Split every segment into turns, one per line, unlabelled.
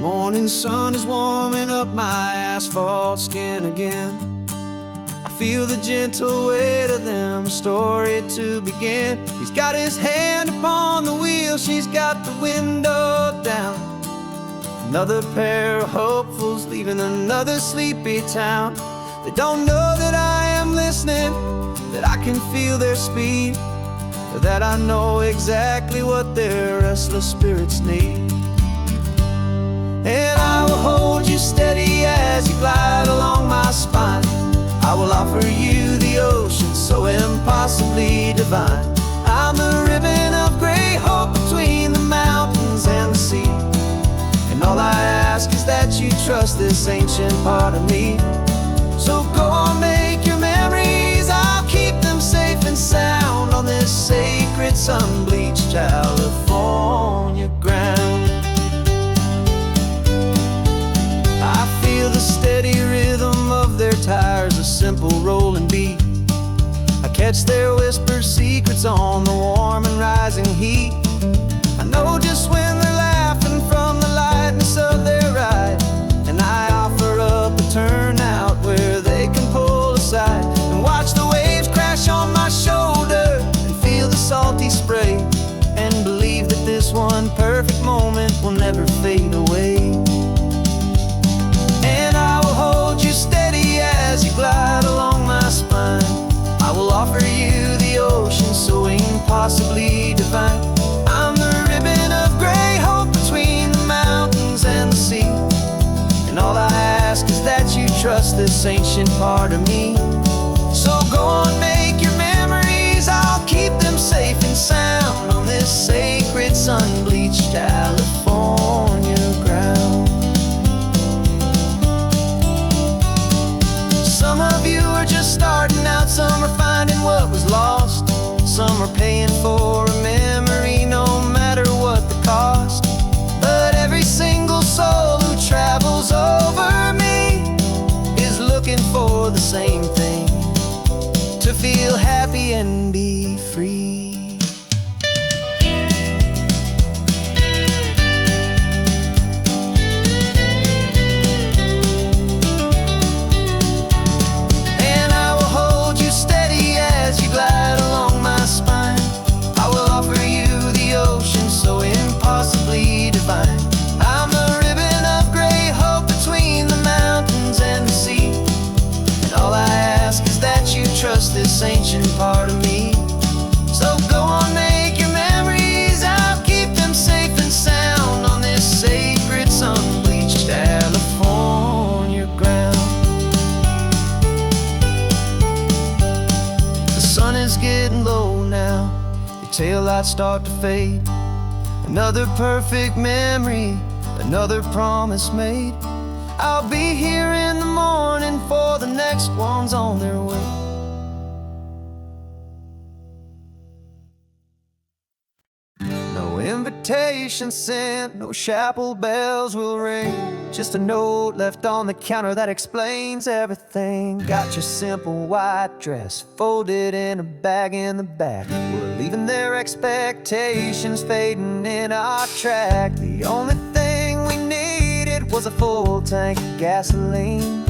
Morning sun is warming up my asphalt skin again. I feel the gentle weight of them, a story to begin. He's got his hand upon the wheel, she's got the window down. Another pair of hopefuls leaving another sleepy town. They don't know that I am listening, that I can feel their speed, or that I know exactly what their restless spirits need. And I will hold you steady as you glide along my spine. I will offer you the ocean so impossibly divine. I'm the ribbon of gray hope between the mountains and the sea. And all I ask is that you trust this ancient part of me. So go on, make your memories, I'll keep them safe and sound on this sacred sun-bleached California ground. I feel the steady rhythm of their tires, a simple rolling beat. I catch their whispered secrets on the warm and rising heat. I know just when they're laughing from the lightness of their ride, and I offer up a turnout where they can pull aside and watch the waves crash on my shoulder and feel the salty spray, and believe that this one perfect moment will never fade away. And I will hold you steady as you glide along my spine. I will offer you the ocean so impossibly divine. I'm the ribbon of gray hope between the mountains and the sea. And all I ask is that you trust this ancient part of me. So go on, make your memories, I'll keep them safe and sound on this sacred sun-bleached California ground. Some of you are just starting out, some are finding what was lost. Some are paying for a memory no matter what the cost. But every single soul who travels over me is looking for the same thing, to feel happy and be free. And I will hold you steady as you glide along my spine. I will offer you the ocean so impossibly divine. I'm the ribbon of gray hope between the mountains and the sea. And all I ask is that you trust this ancient part of me. So go on, make your memories, I'll keep them safe and sound on this sacred sun-bleached California ground. The sun is getting low now, your taillights start to fade. Another perfect memory, another promise made. I'll be here in the morning for the next ones on their way. No invitation sent, no chapel bells will ring. Just a note left on the counter that explains everything. Got your simple white dress folded in a bag in the back. We're leaving their expectations fading in our track. The only thing we needed was a full tank of gasoline,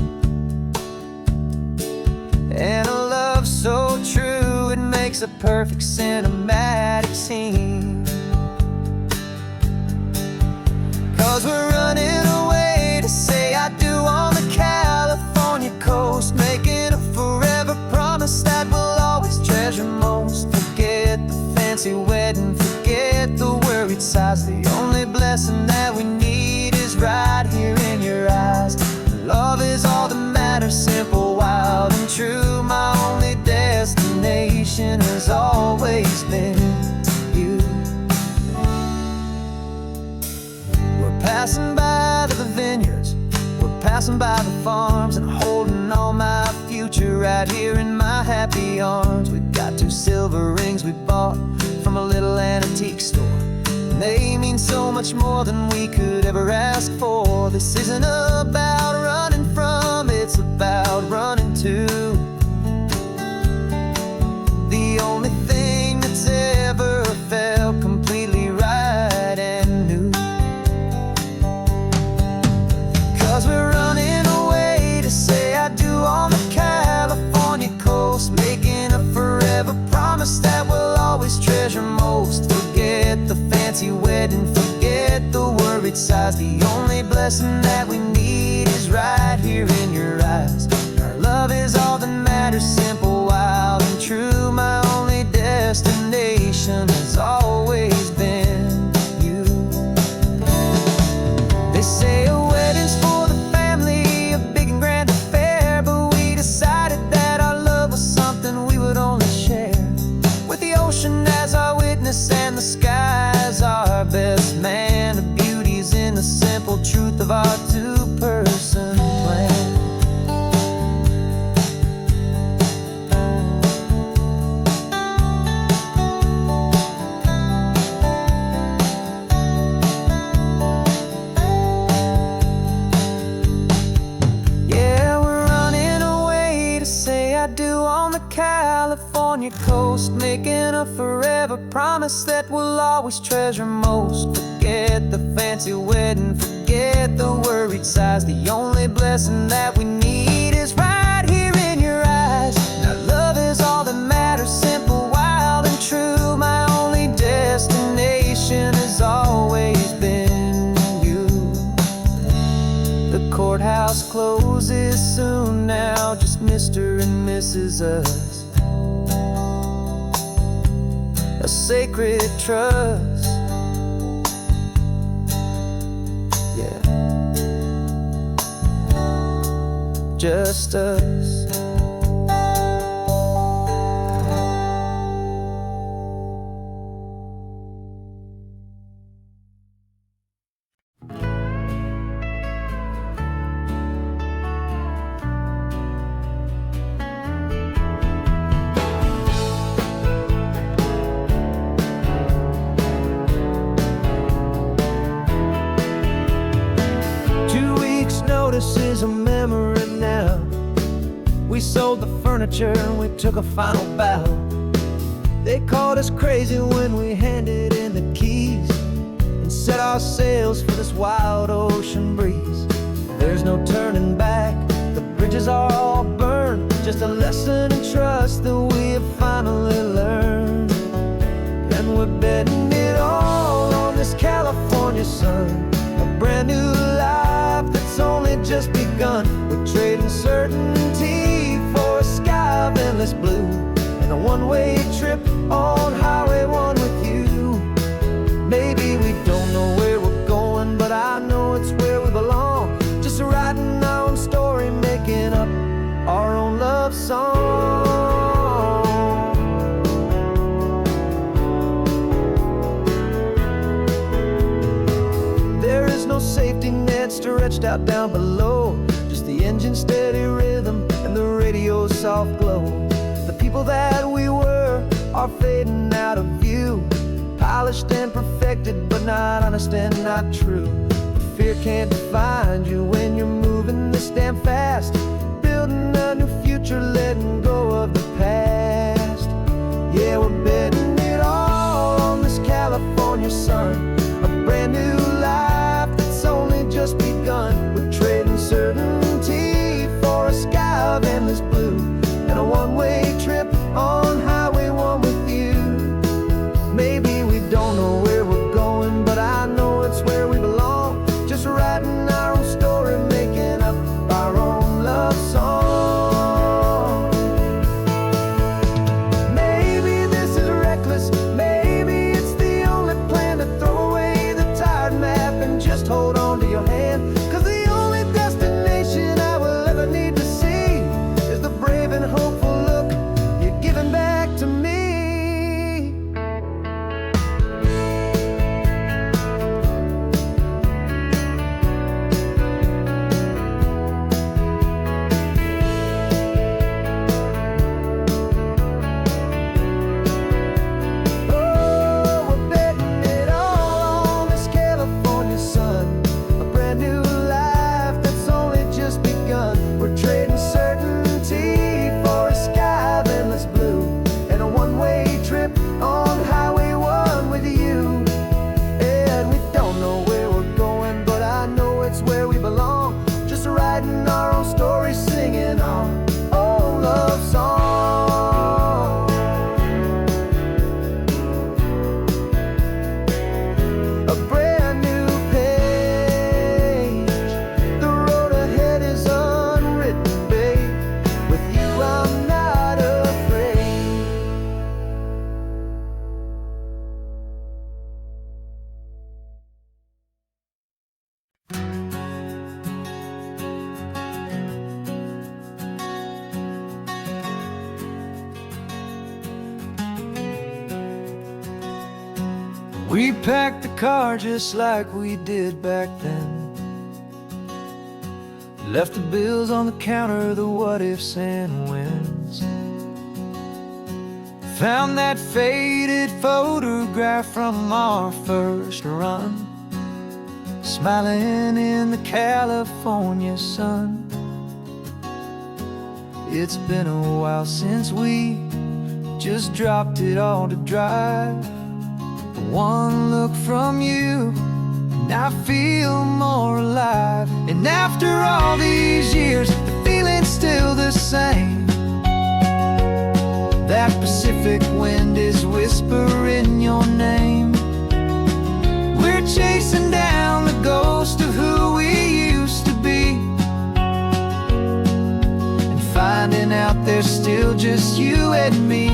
and a love so true it makes a perfect cinematic scene. 'Cause we're running away to say I do on the California coast, making a forever promise that we'll always treasure most. Forget the fancy wedding, forget the worried sighs. The only blessing that we need is right here in your eyes. Love is all that matters, simple, wild and true. My only destination has always been you. We're passing by the vineyards, we're passing by the farms, and holding all my future right here in my happy arms. We've got 2 silver rings we bought from a little antique store, and they mean so much more than we could ever ask for. This isn't about running from, it's about running to. The only thing that's ever felt completely right and new. most. Forget the fancy wedding, forget the worried sighs. The only blessing that we need is right here in your eyes. Our love is all that matters, simple, wild, and true. My only destination has always been you. They say a wedding's for the family, a big and grand affair, but we decided that our love was something we would only share with the ocean as our witness and the sky as our best man. The beauty's in the simple truth of our two-person plan. California coast, making a forever promise that we'll always treasure most. Forget the fancy wedding, forget the worried sighs. The only blessing that we need is right here in your eyes. Now love is all that matters, simple, wild, and true. My only destination has always been you. The courthouse closes soon now, just Mr. and Mrs. Us. A sacred trust, yeah, just us. Notice is a memory now. We sold the furniture and we took a final bow. They called us crazy when we handed in the keys and set our sails for this wild ocean breeze. There's no turning back, the bridges are all burned. Just a lesson in trust that we have finally learned. And we're betting it all on this California sun, a brand new life that's only just begun. We're trading certainty for a sky of endless blue and a one-way trip on Highway 1 with you. Maybe we don't know where we're going, but I know it's where we belong. Just writing our own story, making up our own love song. There is no safety net stretched out down below, just the engine's steady rhythm and the radio's soft glow. The people that we were are fading out of view, polished and perfected, but not honest and not true. Fear can't define you when you're moving this damn fast, building a new future, letting go of the past. Yeah, we're betting it all on this California sun, a brand new life that's only just begun. We're trading certainty for a sky of endless blue and a one-way trip on Highway 1 with you. Maybe we don't know where we're going, but I know it's where we belong. Just writing our own story, making up our own love song. We packed the car just like we did back then. Left the bills on the counter, the what ifs and whens. Found that faded photograph from our first run, smiling in the California sun. It's been a while since we just dropped it all to drive. One look from you and I feel more alive. And after all these years, the feeling's still the same. That Pacific wind is whispering your name. We're chasing down the ghost of who we used to be, and finding out there's still just you and me.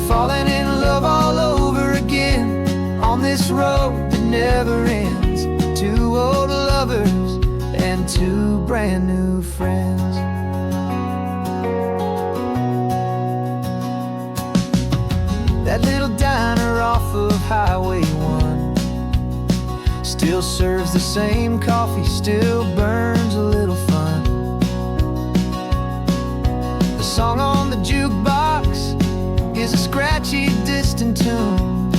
Falling in love all over again on this road that never ends. Two old lovers and two brand new friends. That little diner off of Highway 1 still serves the same coffee, still burns a little fun. The song on the jukebox is a scratchy, distant tune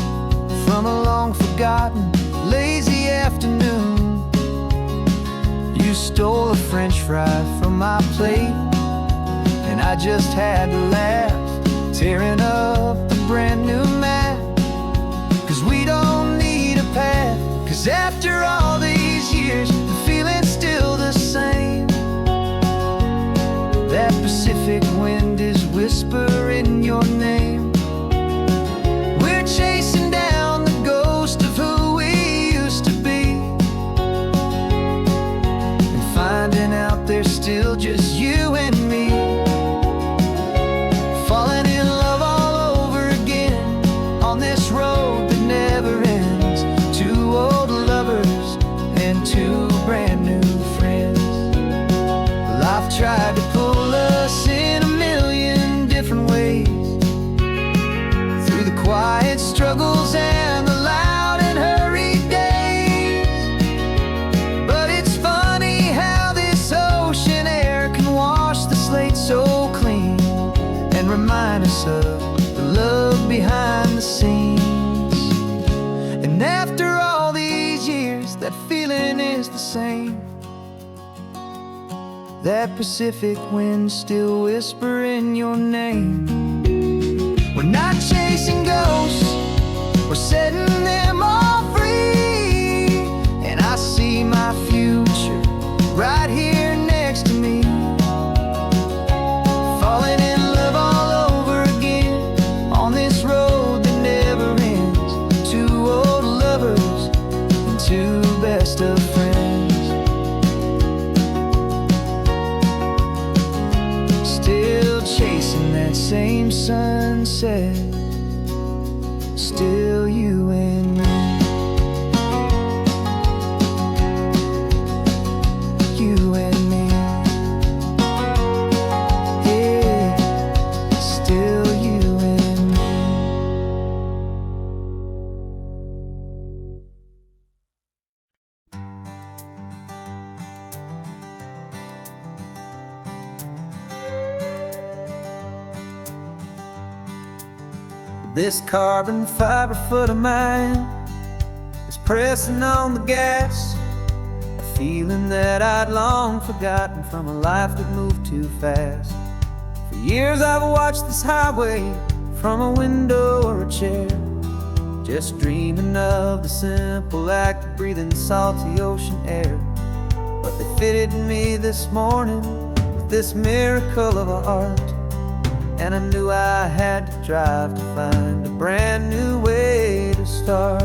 from a long-forgotten, lazy afternoon. You stole a French fry from my plate, and I just had to laugh, tearing up the brand new map. 'Cause we don't need a path, 'cause after all these years, the feeling's still the same. That Pacific wind is whispering your name. We're chasing down the ghost of who we used to be, and finding out there's still just you and me. Falling in love all over again on this road that never ends. Two old lovers and two brand new friends. Life tried to pull us in a million different ways, through the quiet struggles and the loud and hurried days. But it's funny how this ocean air can wash the slate so clean, and remind us of the love behind the scenes. And after all these years, that feeling is the same. That Pacific wind still whispering your name. We're not chasing ghosts, we're setting them all free. And I see my future right here next to me. Falling in love all over again on this road that never ends. Two old lovers and two best of friends. Still chasing that same sunset, still you and me. You and me. Yeah, still you and me. This carbon fiber foot of mine is pressing on the gas, a feeling that I'd long forgotten from a life that moved too fast. For years I've watched this highway from a window or a chair, just dreaming of the simple act of breathing salty ocean air. But they fitted me this morning with this miracle of art, and I knew I had to drive to find a brand new way to start.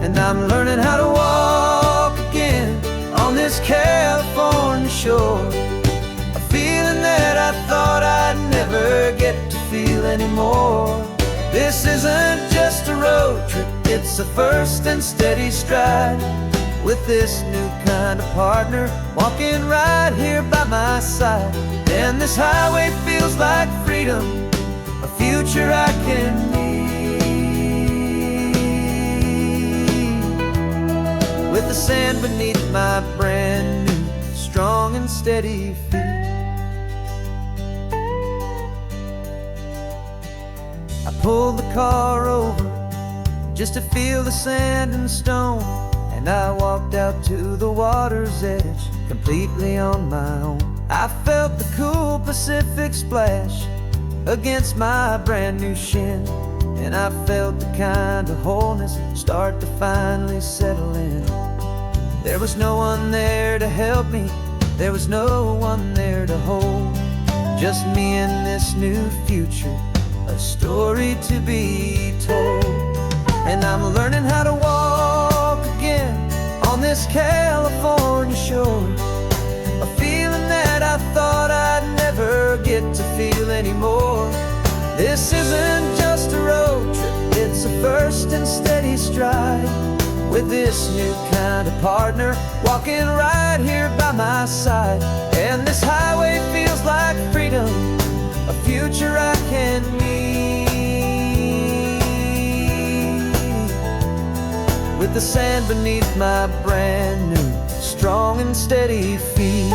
And I'm learning how to walk again on this California shore, a feeling that I thought I'd never get to feel anymore. This isn't just a road trip, it's a first and steady stride, with this new kind of partner walking right here by my side. And this highway feels like freedom, a future the sand beneath my brand new, strong and steady feet. I pulled the car over just to feel the sand and stone, and I walked out to the water's edge completely on my own. I felt the cool Pacific splash against my brand new shin, and I felt the kind of wholeness start to finally settle in. There was no one there to help me, there was no one there to hold, just me and this new future, a story to be told. And I'm learning how to walk again on this California shore, a feeling that I thought I'd never get to feel anymore. This isn't just a road trip, it's a first and steady stride, with this new kind of partner walking right here by my side. And this highway feels like freedom, a future I can meet, with the sand beneath my brand new, strong and steady feet.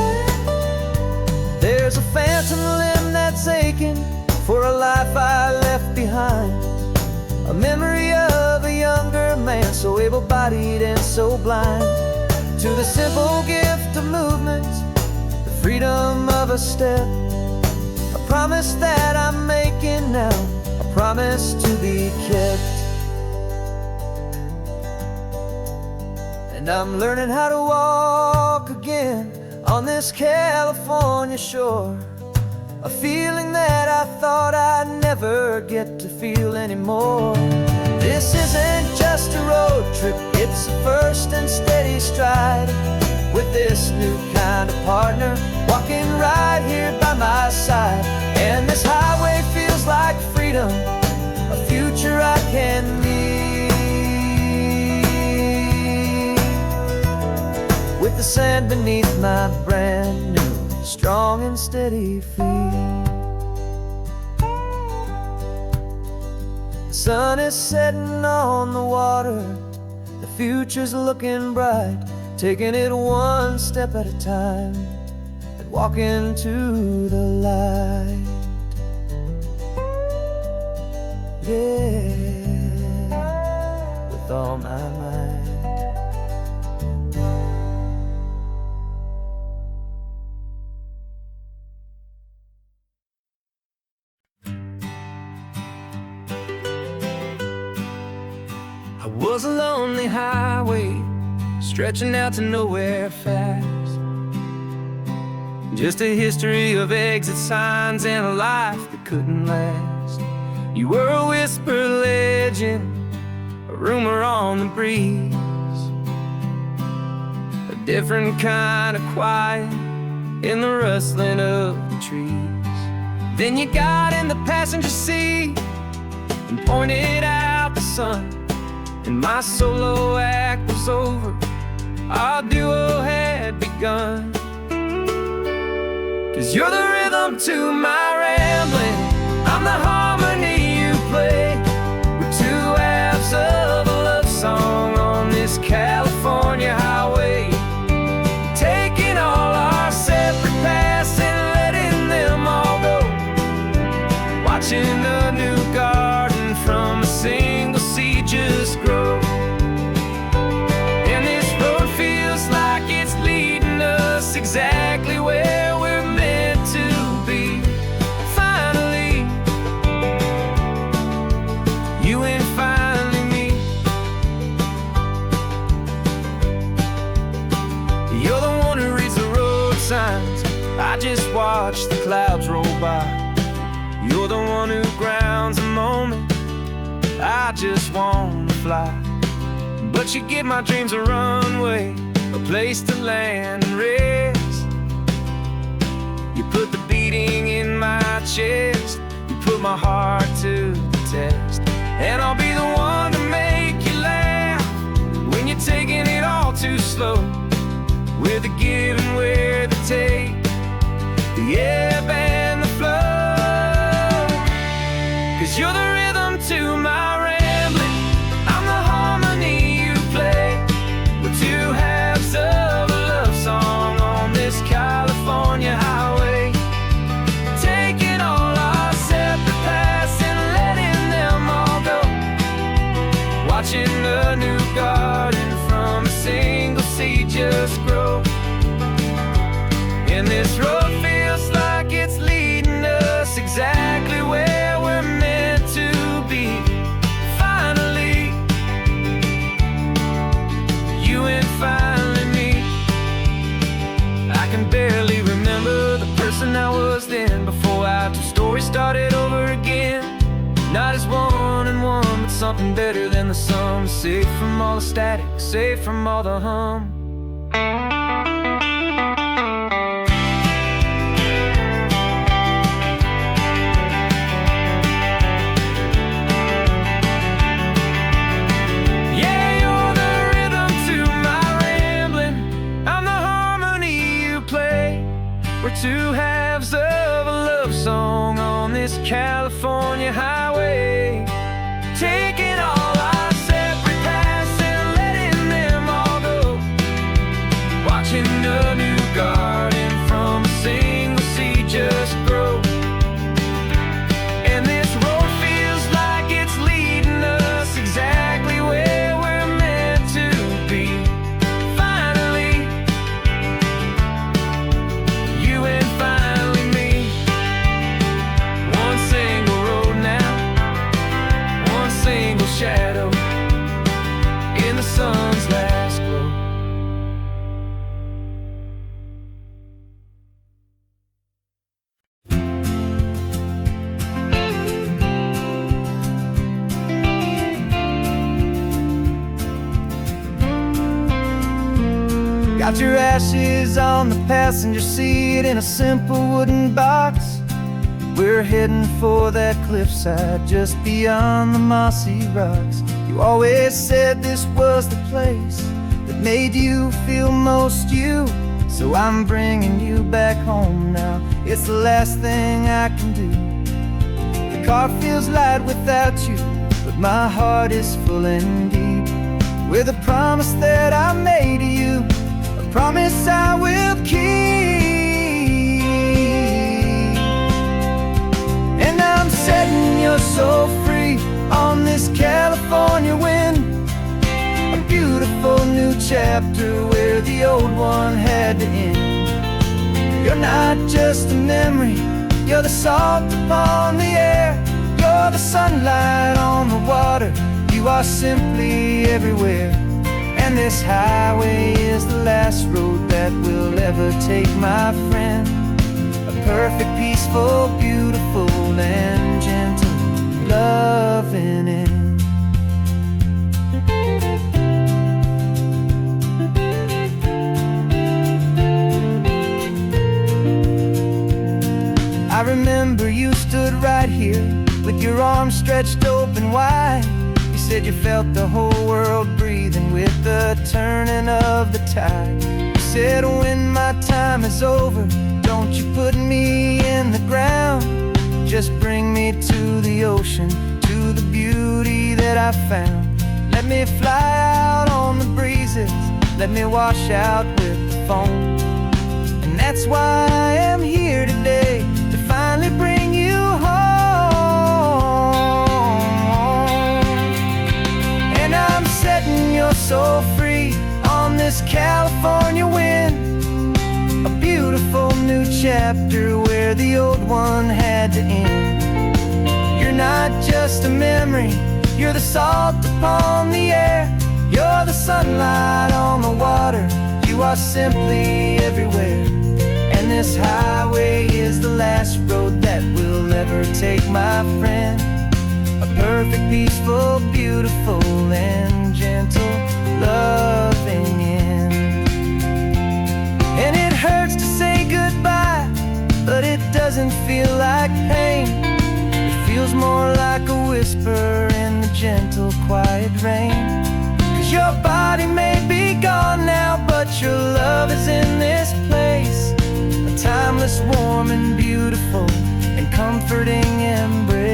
There's a phantom limb that's aching for a life I left behind, a memory of a younger man, so able-bodied and so blind, to the simple gift of movement, the freedom of a step, a promise that I'm making now, a promise to be kept. And I'm learning how to walk again on this California shore, a feeling that I thought I'd never get to feel anymore. This isn't just a road trip, it's a first and steady stride, with this new kind of partner walking right here by my side. And this highway feels like freedom, a future I can meet, with the sand beneath my brand new, strong and steady feet. The sun is setting on the water, the future's looking bright, taking it one step at a time and walking to the light. Yeah, with all my might. I was a lonely highway, stretching out to nowhere fast, just a history of exit signs and a life that couldn't last. You were a whisper legend, a rumor on the breeze, a different kind of quiet in the rustling of the trees. Then you got in the passenger seat and pointed out the sun, and my solo act was over, our duo had begun. 'Cause you're the rhythm to my rambling, I'm the harmony you play. We're two halves of a love song on this California highway, taking all our separate paths and letting them all go, watching a new garden from a single seed just grow. And this road feels like it's leading us exactly where we're meant to be. Finally, you and finally me. You're the one who reads the road signs, I just watch the clouds roll by. You're the one who grounds the moment, I just wanna fly. But you give my dreams a runway, a place to land and rest. You put the beating in my chest, you put my heart to the test. And I'll be the one to make you laugh when you're taking it all too slow. We're the give and we're the take, the ebb and the flow. 'Cause you're the rhythm to my rambling, I'm the harmony you play. We're two halves something better than the sum. Safe from all the static, safe from all the hum. We're two halves of a love song on this California highway, taking all our separate paths and letting them all go, watching a new garden from a single seed just grow. And this road feels like it's leading us exactly where we're meant to be. Shadow in the sun's last glow. Got your ashes on the passenger seat in a simple wooden box. We're heading for that cliffside just beyond the mossy rocks. You always said this was the place that made you feel most you. So I'm bringing you back home now. It's the last thing I can do. The car feels light without you, but my heart is full and deep with a promise that I made to you, a promise I will keep. Setting you're so free on this California wind, a beautiful new chapter where the old one had to end. You're not just a memory, you're the salt upon the air, you're the sunlight on the water, you are simply everywhere. And this highway is the last road that we'll ever take, my friend. A perfect, peaceful, beautiful, and gentle loving end. I remember you stood right here with your arms stretched open wide. You said you felt the whole world breathing with the turning of the tide. You said when my time is over, don't you put me in the ground, just bring me to the ocean, to the beauty that I found. Let me fly out on the breezes, let me wash out with the foam. And that's why I am here today, to finally bring you home. And I'm setting you so free on this California wind, a beautiful new chapter where the old one had to end. You're not just a memory, you're the salt upon the air, you're the sunlight on the water, you are simply everywhere. And this highway is the last road that we'll ever take, my friend. A perfect, peaceful, beautiful, and gentle loving end. And it hurts to say goodbye, but it doesn't feel like pain. It feels more like a whisper in the gentle, quiet rain. 'Cause your body may be gone now, but your love is in this place, a timeless, warm, and beautiful, and comforting embrace.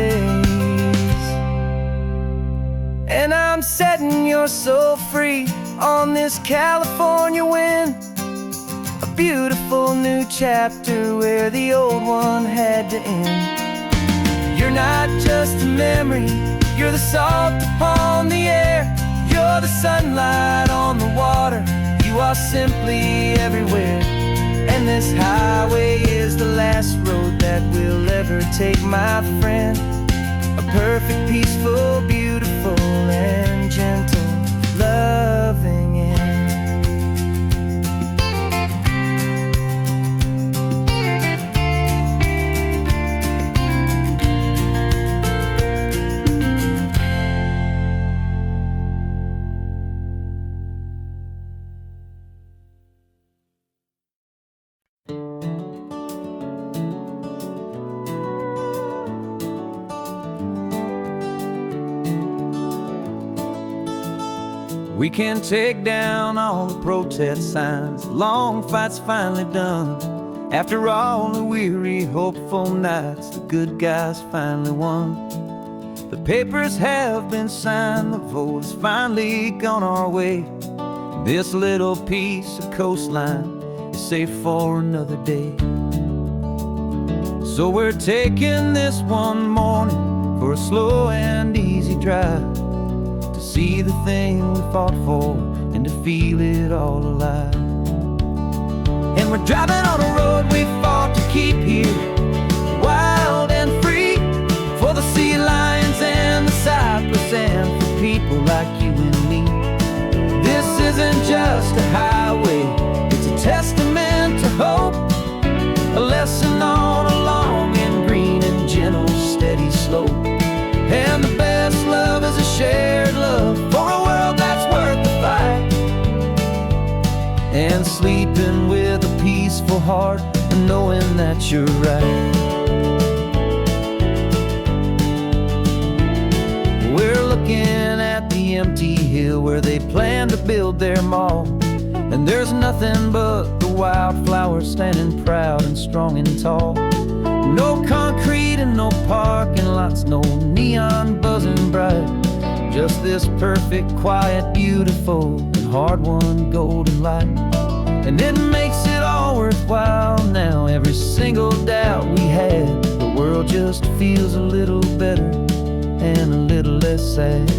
And I'm setting you so free on this California wind, a beautiful new chapter where the old one had to end. You're not just a memory, you're the salt upon the air, you're the sunlight on the water, you are simply everywhere. And this highway is the last road that we'll ever take, my friend. A perfect, peaceful, beautiful, and gentle loving end. We can take down all the protest signs. The long fight's finally done. After all the weary, hopeful nights, the good guys finally won. The papers have been signed, the vote has finally gone our way. This little piece of coastline is safe for another day. So we're taking this one morning for a slow and easy drive, to see the thing we fought for and to feel it all alive. And we're driving on a road we fought to keep here, wild and free, for the sea lions and the cypress and for people like you and me. This isn't just a highway, it's a testament to hope, a lesson on a long and green and gentle steady slope. And the best love is a shared love for a world that's worth the fight, and sleeping with a peaceful heart and knowing that you're right. We're looking at the empty hill where they plan to build their mall, and there's nothing but the wildflowers standing proud and strong and tall. No concrete and no parking lots, no neon buzzing bright, just this perfect, quiet, beautiful, and hard-won golden light. And it makes it all worthwhile now. Every single doubt we had, the world just feels a little better and a little less sad.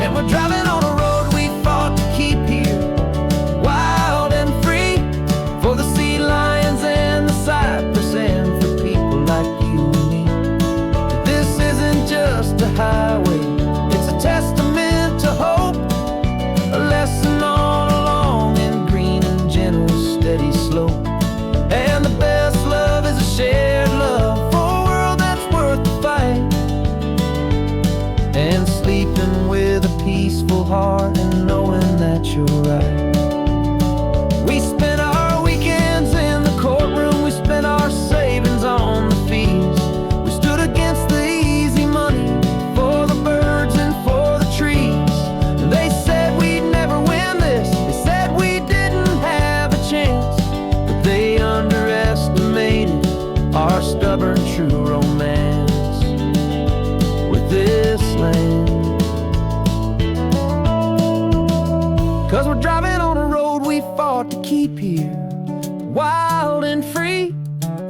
And we're driving on a road we fought to keep here, wild and free, for the sea lions and the cypress and for people like you and me. This isn't just a highway, it's a testament to hope, a lesson on a long and green and gentle steady slope. And the best love is a shared love for a world that's worth the fight, and sleeping with a peaceful heart and knowing that you're right. We spent our weekends in the courtroom, we spent our savings on the fees. We stood against the easy money for the birds and for the trees. And they said we'd never win this, they said we didn't have a chance, but they underestimated our stubborn true romance with this land. 'Cause we're driving on a road we fought to keep here, wild and free,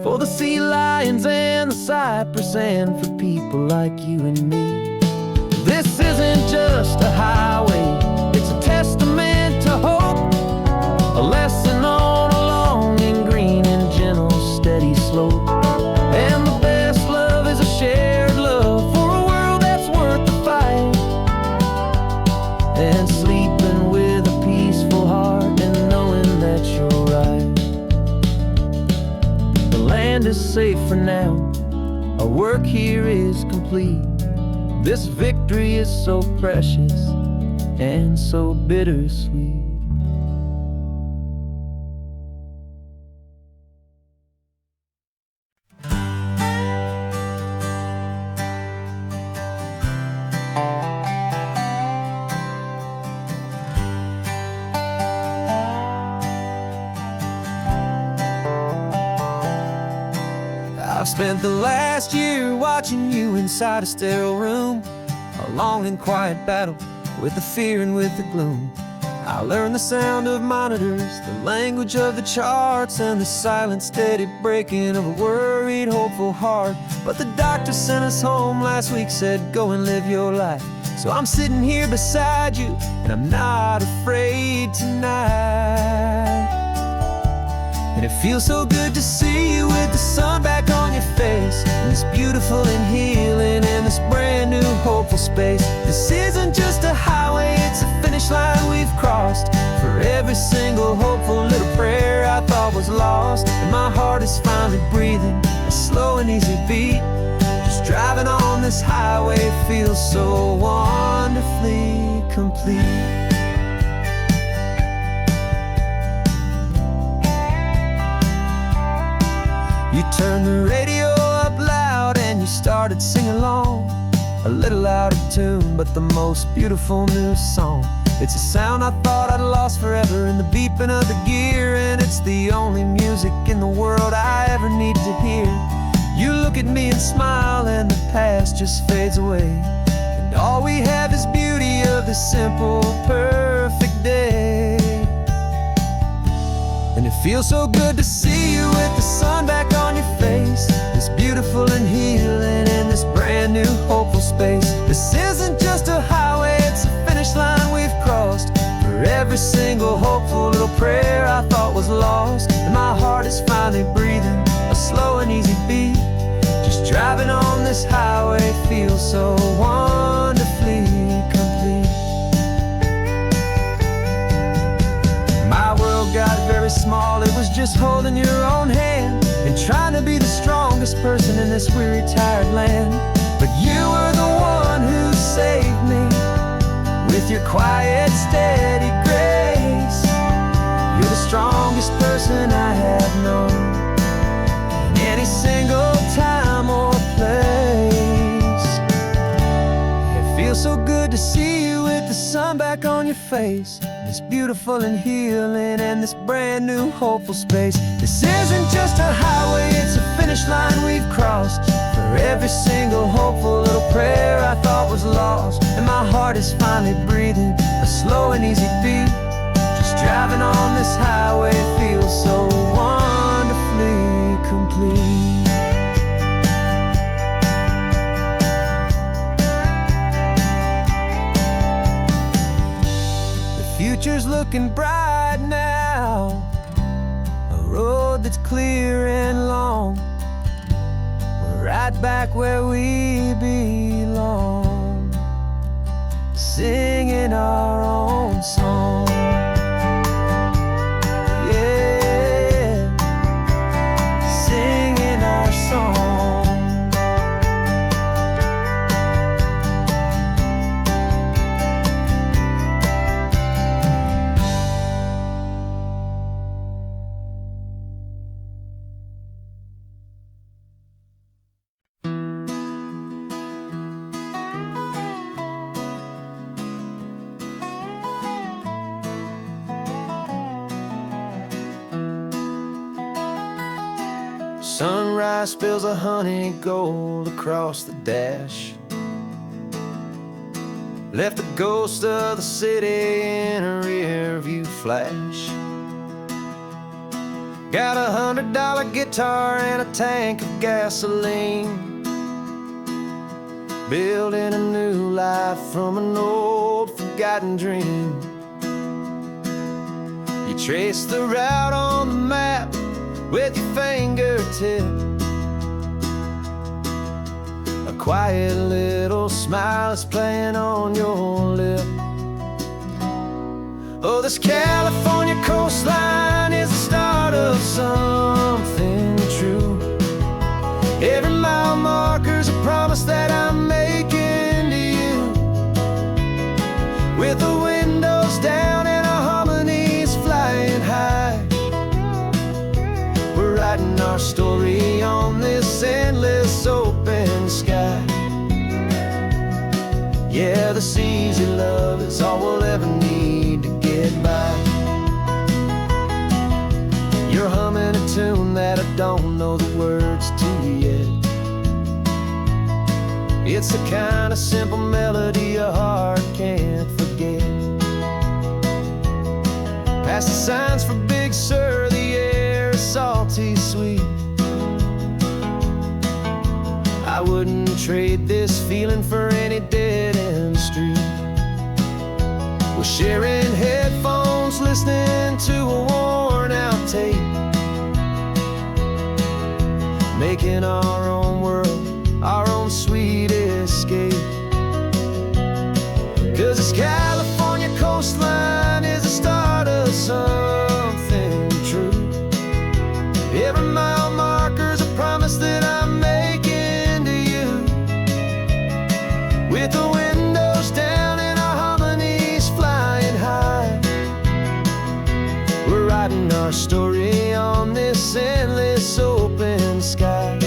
for the sea lions and the cypress and for people like you and me. This isn't just a highway, it's a testament to hope, a lesson on a long and green and gentle steady slope. And the best love is a shared love for a world that's worth the fight, and sleeping with a peaceful heart and knowing that you're right. The land is safe for now, our work here is complete. This victory is so precious and so bittersweet. I've spent the last year watching you inside a sterile room, a long and quiet battle with the fear and with the gloom. I learned the sound of monitors, the language of the charts, and the silent, steady breaking of a worried, hopeful heart. But the doctor sent us home last week, said go and live your life. So I'm sitting here beside you, and I'm not afraid tonight. And it feels so good to see you with the sun back on your face, and this beautiful and healing in this brand new hopeful space. This isn't just a highway, it's a finish line we've crossed. For every single hopeful little prayer I thought was lost, and my heart is finally breathing a slow and easy beat. Just driving on this highway feels so wonderfully complete. You turned the radio up loud and you started singing along, a little out of tune, but the most beautiful new song. It's a sound I thought I'd lost forever in the beeping of the gear, and it's the only music in the world I ever need to hear. You look at me and smile, and the past just fades away, and all we have is beauty of this simple, perfect day. And it feels so good to see you with the sun back on your face, this beautiful and healing in this brand new hopeful space. This isn't just a highway, it's a finish line we've crossed. For every single hopeful little prayer I thought was lost, and my heart is finally breathing a slow and easy beat. Just driving on this highway feels so wonderfully complete. My world got very small, it was just holding your own hand and trying to be the strongest person in this weary, tired land. But you were the one who saved me with your quiet, steady grace. You're the strongest person I have known in any single time or place. It feels so good to see you with the sun back on your face, this beautiful and healing and this brand new hopeful space. This isn't just a highway, it's a finish line we've crossed. For every single hopeful little prayer I thought was lost, and my heart is finally breathing a slow and easy beat. Just driving on this highway feels so wonderfully complete. Future's looking bright now, a road that's clear and long. We're right back where we belong, singing our own song. Yeah, singing our song. Sunrise spills a honey gold across the dash, left the ghost of the city in a rear view flash. Got $100 guitar and a tank of gasoline, building a new life from an old forgotten dream. You trace the route on the map with your fingertip, a quiet little smile is playing on your lip. Oh, this California coastline is the start of something true. Every mile marker's a promise that I'm making to you, with the windows down and our harmonies flying high. We're writing our story on this endless open sky. Yeah, this easy love is all we'll ever need to get by. You're humming a tune that I don't know the words to yet. It's the kind of simple melody your heart can't forget. Past the signs for Big Sur, the air is salty sweet. I wouldn't trade this feeling for any dead-end street. We're sharing headphones, listening to a worn-out tape, making our own world, our own sweet escape. 'Cause this California coastline is the start of something true. Every mile marker's a promise that I'm making to you, with the windows down and our harmonies flying high. We're writing our story on this endless open sky.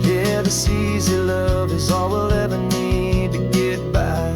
Yeah, this easy love is all we'll ever need to get by.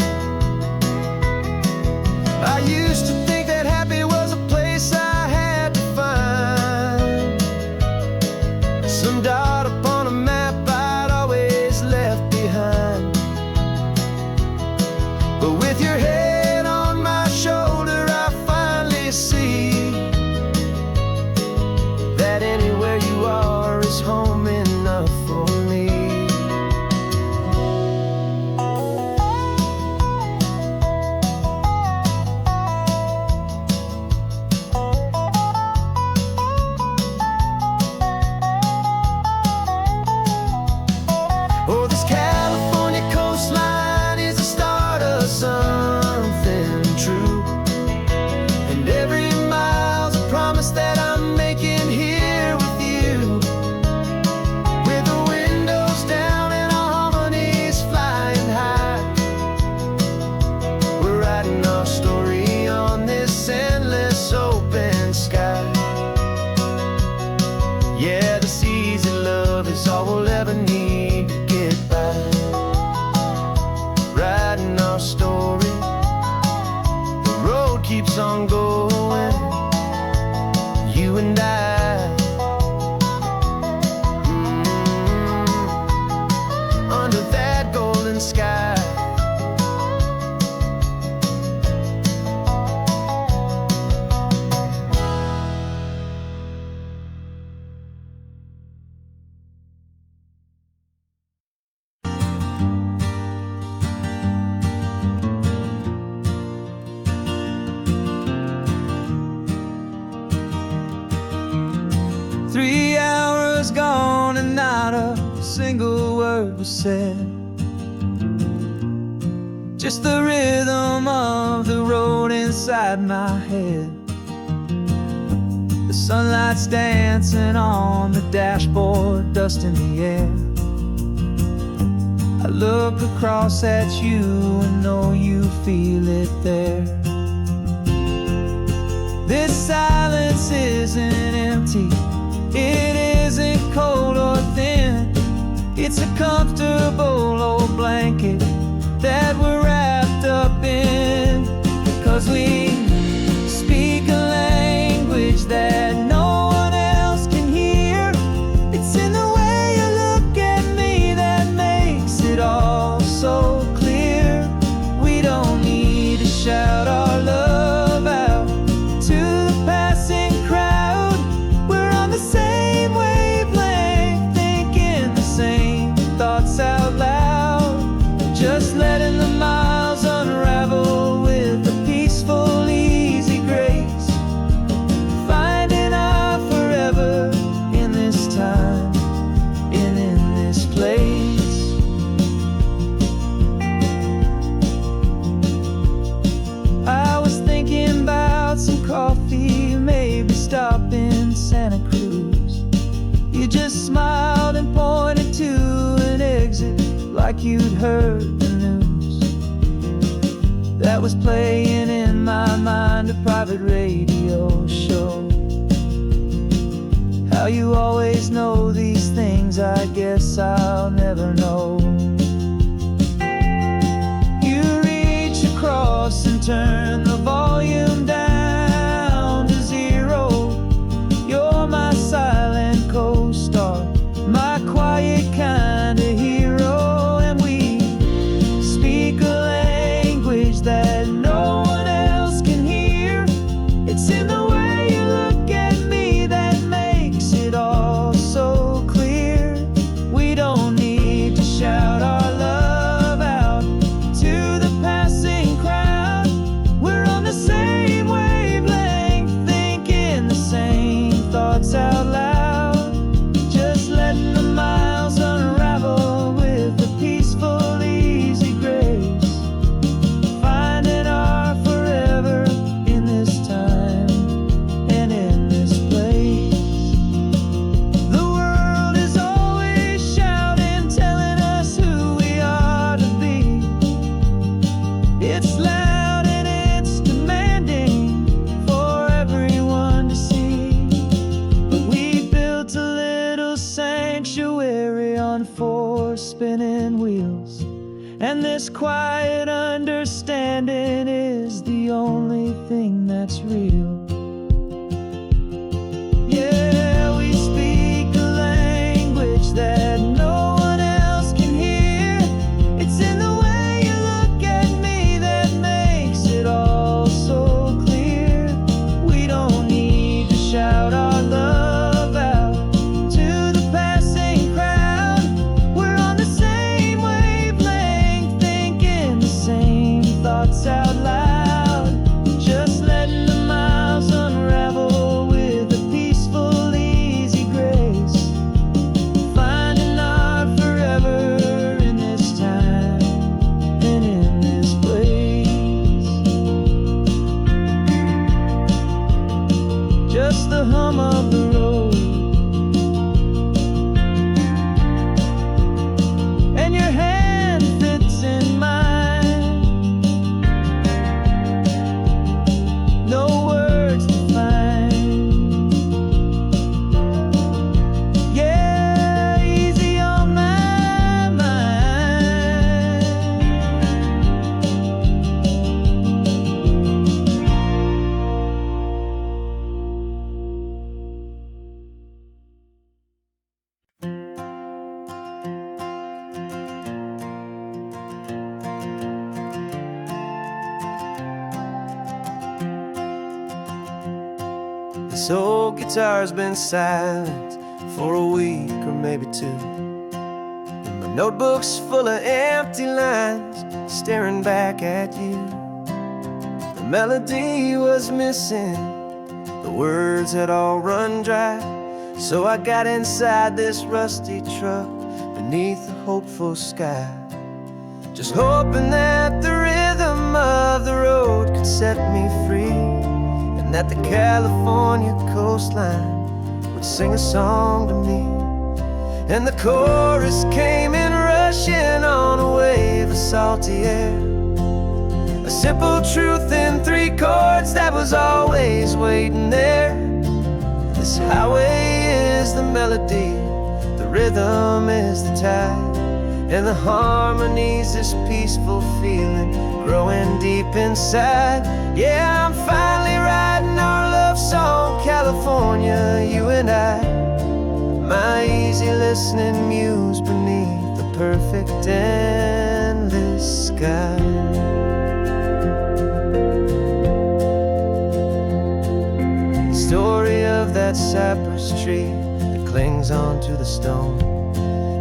southern sky. 3 hours gone and not a single word was said. Just the rhythm of the road inside my head. The sunlight's dancing on the dashboard, dust in the air. I look across at you and know you feel it there. This silence isn't empty, it isn't cold or thin. It's a comfortable old blanket that we're wrapped up in. 'Cause we speak a language that no one else can hear. It's in the way you look at me that makes it all so clear. We don't need to shout our love out to the passing crowd. We're on the same wavelength, thinking the same thoughts out loud. Just letting the miles unravel with a peaceful, easy grace. Finding our forever in this time and in this place. I was thinking about some coffee, maybe stop in Santa Cruz. You just smiled and pointed to an exit like you'd heard the news. That was playing in my mind, a private radio show. How you always know these things, I guess I'll never know. You reach across and turn the volume down to 0. You're my silent co-star, my quiet kind of hero. And we speak a language that no one else can hear. It's in the way you look at me that makes it all so clear. We don't need to shout our love out to the passing crowd. We're on the same wavelength, thinking the same thoughts out loud. Just letting the miles unravel with a peaceful, easy grace. Finding our forever in this time and in this place. The world is always shouting, telling us who we are to be. It's loud and it's demanding for everyone to see. But we built a little sanctuary on 4 spinning wheels, and this quiet understanding is the only thing that's real. Yeah, we speak a language that no one else can hear. It's in the way you look at me that makes it all so clear. We don't need to shout our love out to the passing crowd. We're on the same wavelength, thinking the same thoughts out loud. Just letting the miles This old guitar's been silent for a week or maybe two, and my notebook's full of empty lines staring back at you. The melody was missing, the words had all run dry, so I got inside this rusty truck beneath the hopeful sky, just hoping that the rhythm of the road could set me free, and that the California coastline would sing a song to me. And the chorus came in rushing on a wave of salty air, a simple truth in 3 chords that was always waiting there. This highway is the melody, the rhythm is the tide, and the harmony's this peaceful feeling growing deep inside. Yeah, I'm finally writing our love song, California, you and I, my easy listening muse beneath the perfect endless sky. The story of that cypress tree that clings onto the stone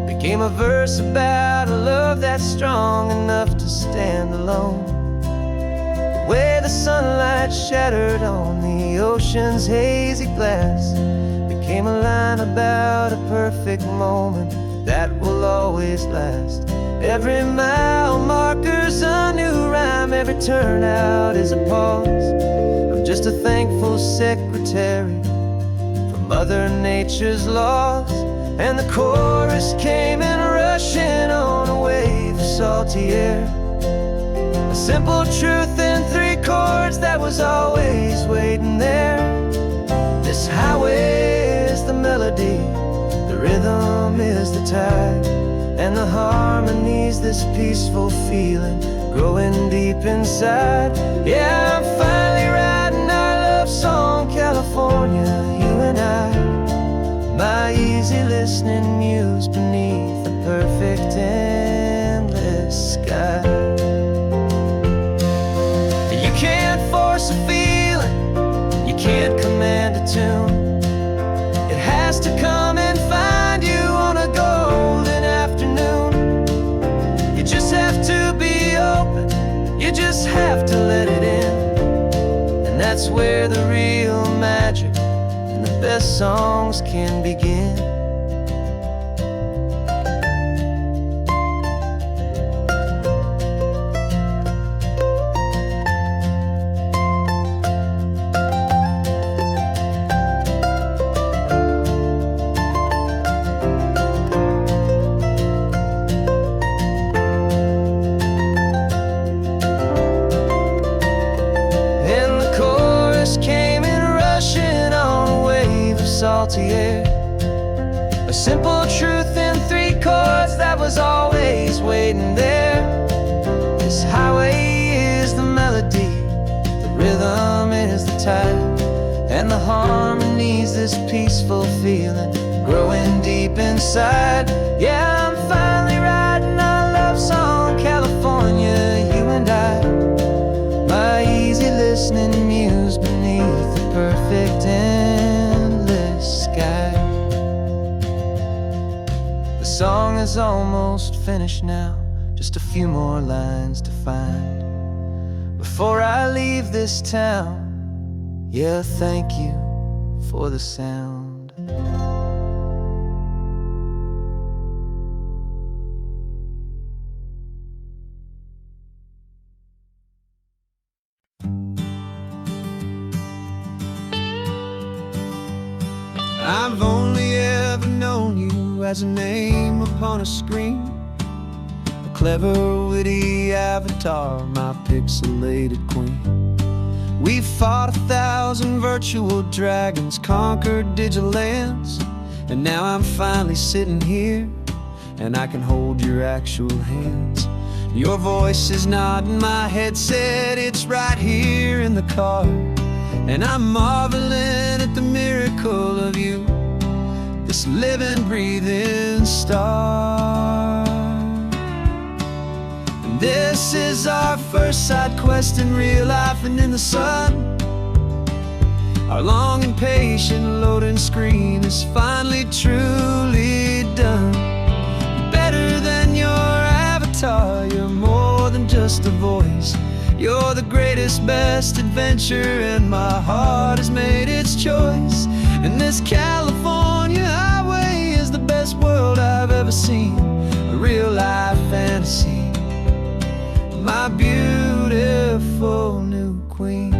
became a verse about a love that's strong enough to stand alone. Where the sunlight shattered on the ocean's hazy glass became a line about a perfect moment that will always last. Every mile marker's a new rhyme, every turnout is a pause. I'm just a thankful secretary for Mother Nature's laws. And the chorus came in rushing on a wave of salty air, a simple truth in 3 chords that was always waiting there. This highway is the melody, the rhythm is the tide, and the harmony's this peaceful feeling growing deep inside. Yeah, I'm finally writing our love song, California, you and I, my easy listening muse beneath the perfect endless sky. You can't force a feeling, you can't command a tune. It has to come and find you on a golden afternoon. You just have to be open, you just have to let it in, and that's where the real magic, the best songs can begin. And the chorus came in rushing on a wave of salty air, a simple truth in 3 chords that was always waiting there. This highway is the melody, the rhythm is the tide, and the harmony's this peaceful feeling growing deep inside. Yeah, I'm finally writing our love song, California, you and I, my easy listening muse beneath the perfect endless sky. The song is almost finished now, just a few more lines to find before I leave this town. Yeah, thank you for the sound. I've only ever known you as a name upon a screen, a clever, witty avatar, my pixelated queen. We fought 1,000 virtual dragons, conquered digital lands, and now I'm finally sitting here, and I can hold your actual hands. Your voice is not in my headset, it's right here in the car, and I'm marveling at the miracle of you, this living, breathing star. And this is our first side quest in real life and in the sun. Our long and patient loading screen is finally truly done. Better than your avatar, you're more than just a voice. You're the greatest, best adventure, and my heart has made its choice. And this California highway is the best world I've ever seen. A real life fantasy, my beautiful new queen.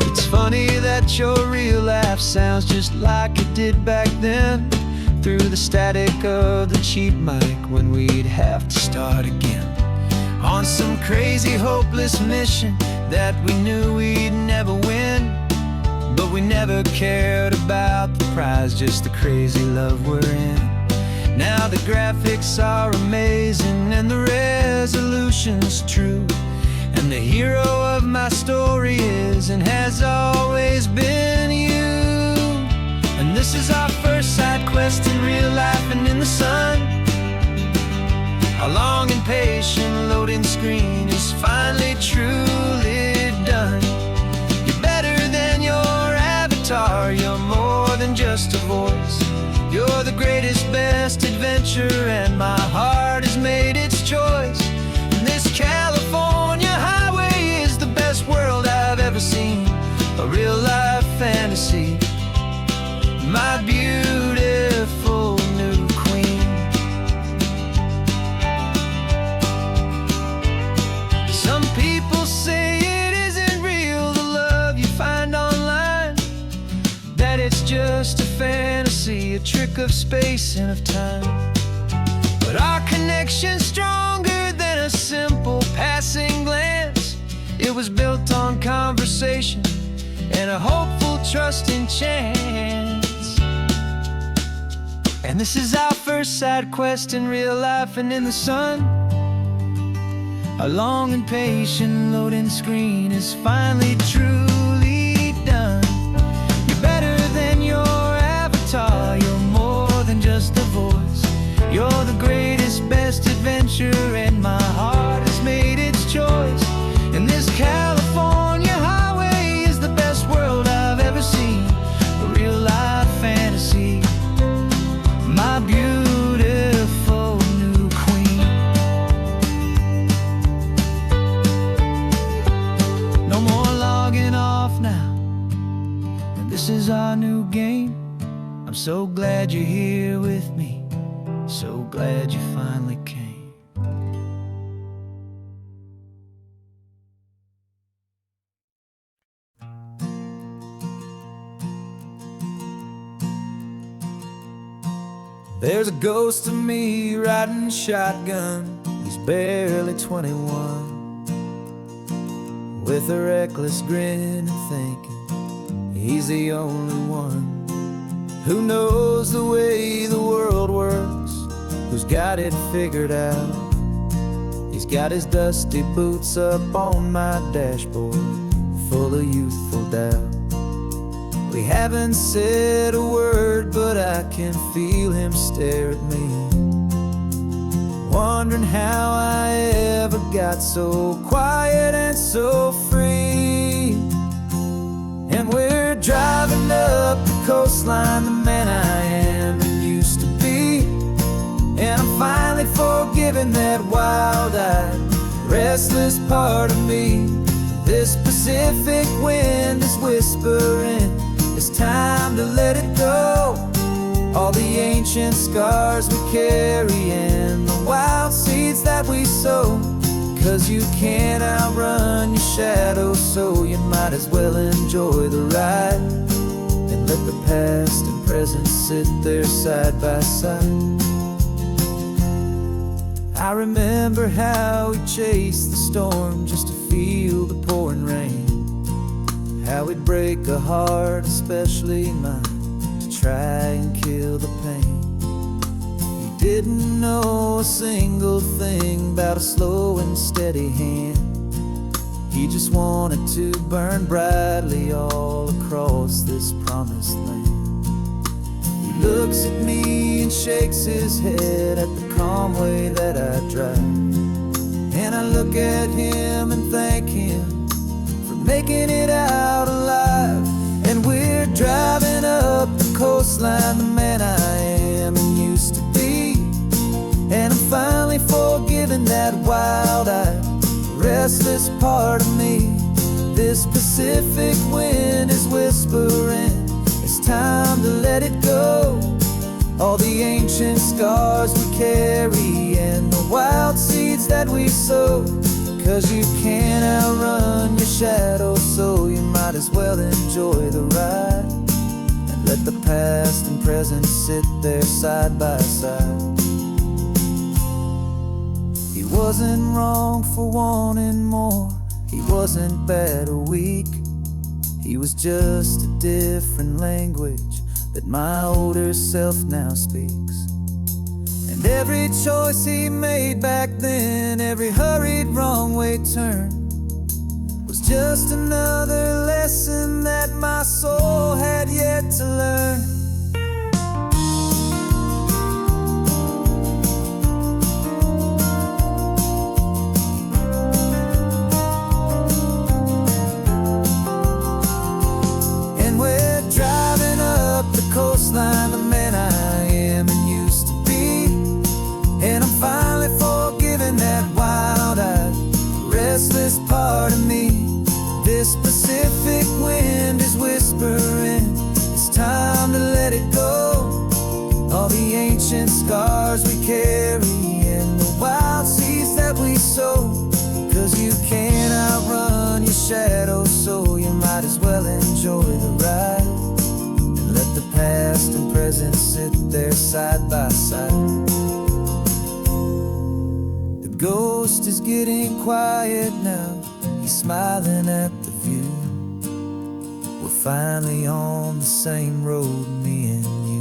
It's funny that your real laugh sounds just like it did back then, through the static of the cheap mic when we'd have to start again on some crazy hopeless mission that we knew we'd never win. But we never cared about the prize, just the crazy love we're in. Now the graphics are amazing and the resolution's true, and the hero of my story is and has always been you. And this is our first side quest in real life and in the sun. Our long and patient loading screen is finally truly done. You're better than your avatar, you're more than just a voice. You're the greatest, best adventure, and my heart has made its choice. And this California highway is the best world I've ever seen. A real life fantasy, my beautiful new queen. Some people say it isn't real, the love you find online, that it's just a fantasy, a trick of space and of time. But our connection's stronger than a simple passing glance. It was built on conversation and a hopeful, trusting chance. And this is our first side quest in real life and in the sun. Our long and patient loading screen is finally truly done. You're better than your avatar, you're more than just a voice. You're the greatest, best adventure, and my heart has made its choice. And this California highway is the best world I've ever seen. A real life fantasy, my beautiful new queen. No more logging off now, and this is our new game. I'm so glad you're here with me, so glad you finally came. There's a ghost of me riding shotgun. He's barely 21, with a reckless grin and thinking he's the only one who knows the way the world works, who's got it figured out. He's got his dusty boots up on my dashboard, full of youthful doubt. We haven't said a word, but I can feel him stare at me, wondering how I ever got so quiet and so free. And we're driving up the coastline, the man I am and used to be. And I'm finally forgiving that wild-eyed, restless part of me. This Pacific wind is whispering, it's time to let it go. All the ancient scars we carry and the wild seeds that we sow. 'Cause you can't outrun your shadow, so you might as well enjoy the ride and let the past and present sit there side by side. I remember how we chased the storm just to feel the pouring rain, how we'd break a heart, especially mine, to try and kill the pain. You didn't know a single thing about a slow and steady hand. He just wanted to burn brightly all across this promised land. He looks at me and shakes his head at the calm way that I drive, and I look at him and think making it out alive. And we're driving up the coastline, the man I am and used to be. And I'm finally forgiving that wild-eyed, restless part of me. This Pacific wind is whispering, it's time to let it go. All the ancient scars we carry and the wild seeds that we sow. 'Cause you can't outrun your shadow, so you might as well enjoy the ride. And let the past and present sit there side by side. He wasn't wrong for wanting more, he wasn't bad or weak. He was just a different language that my older self now speaks. And every choice he made back then, every hurried wrong way turn, was just another lesson that my soul had yet to learn. Coastline, the man I am and used to be. And I'm finally forgiving that wild-eyed, restless part of me. This Pacific wind is whispering, it's time to let it go. All the ancient scars we carry and the wild seeds that we sow. 'Cause you can't outrun your shadow, so you might as well enjoy the ride. Let the past and present sit there side by side. The ghost is getting quiet now, he's smiling at the view. We're finally on the same road, me and you.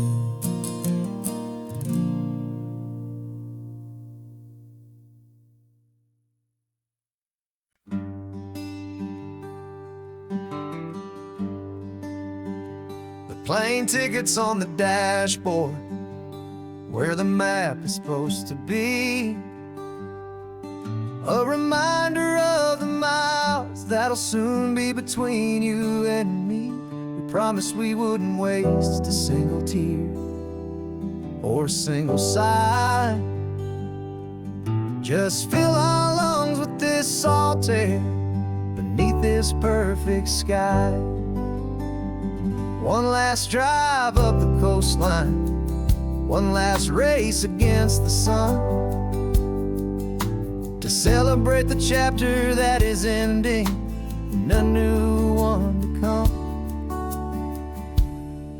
Plane tickets on the dashboard, where the map is supposed to be. A reminder of the miles that'll soon be between you and me. We promised we wouldn't waste a single tear or a single sigh. Just fill our lungs with this salt air beneath this perfect sky. One last drive up the coastline, one last race against the sun, to celebrate the chapter that is ending and a new one to come.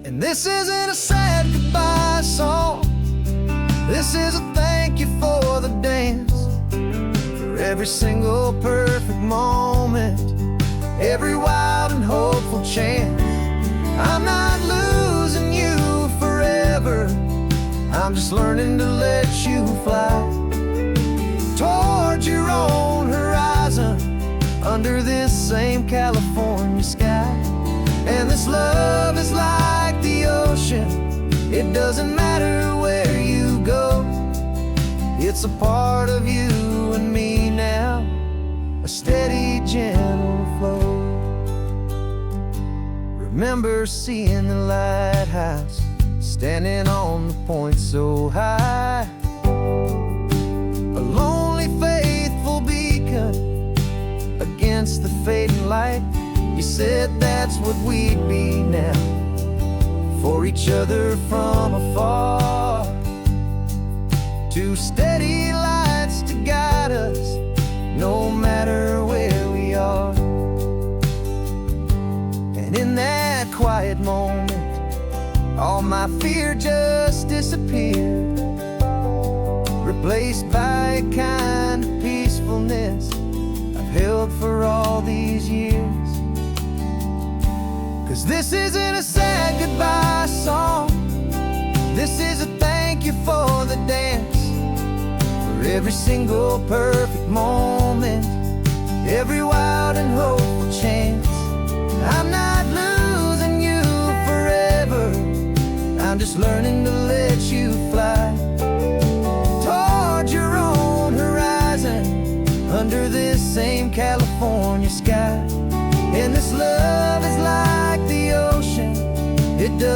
And this isn't a sad goodbye song, this is a thank you for the dance, for every single perfect moment, every wild and hopeful chance. I'm not losing you forever, I'm just learning to let you fly towards your own horizon, under this same California sky. And this love is like the ocean, it doesn't matter where you go. It's a part of you and me now, a steady, gentle flow. Remember seeing the lighthouse, standing on the point so high, a lonely, faithful beacon against the fading light. You said that's what we'd be now, for each other from afar. Two steady lights to guide us, no matter where we are. And in that quiet moment, all my fear just disappeared, replaced by a kind of peacefulness I've held for all these years. 'Cause this isn't a sad goodbye song, this is a thank you for the dance, for every single perfect moment, every wild and hopeful chance. I'm not losing you forever, I'm just learning to let you fly towards your own horizon, under this same California sky. And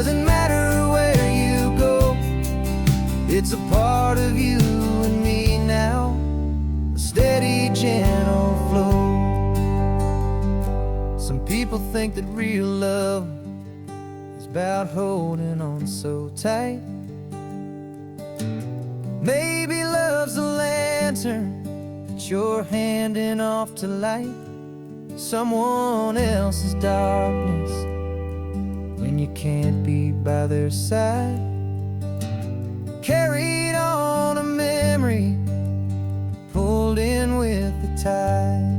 doesn't matter where you go, it's a part of you and me now, a steady, gentle flow. Some people think that real love is about holding on so tight. Maybe love's a lantern that you're handing off to light someone else's darkness when you can't be by their side. Carried on a memory, pulled in with the tide.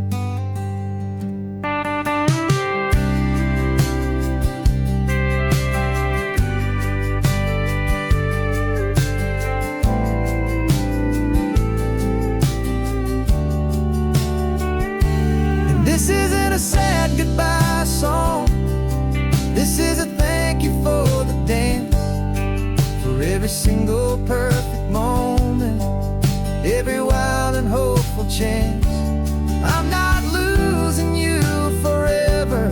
This isn't a sad goodbye song. This is a thank you for the dance, for every single perfect moment, every wild and hopeful chance. I'm not losing you forever,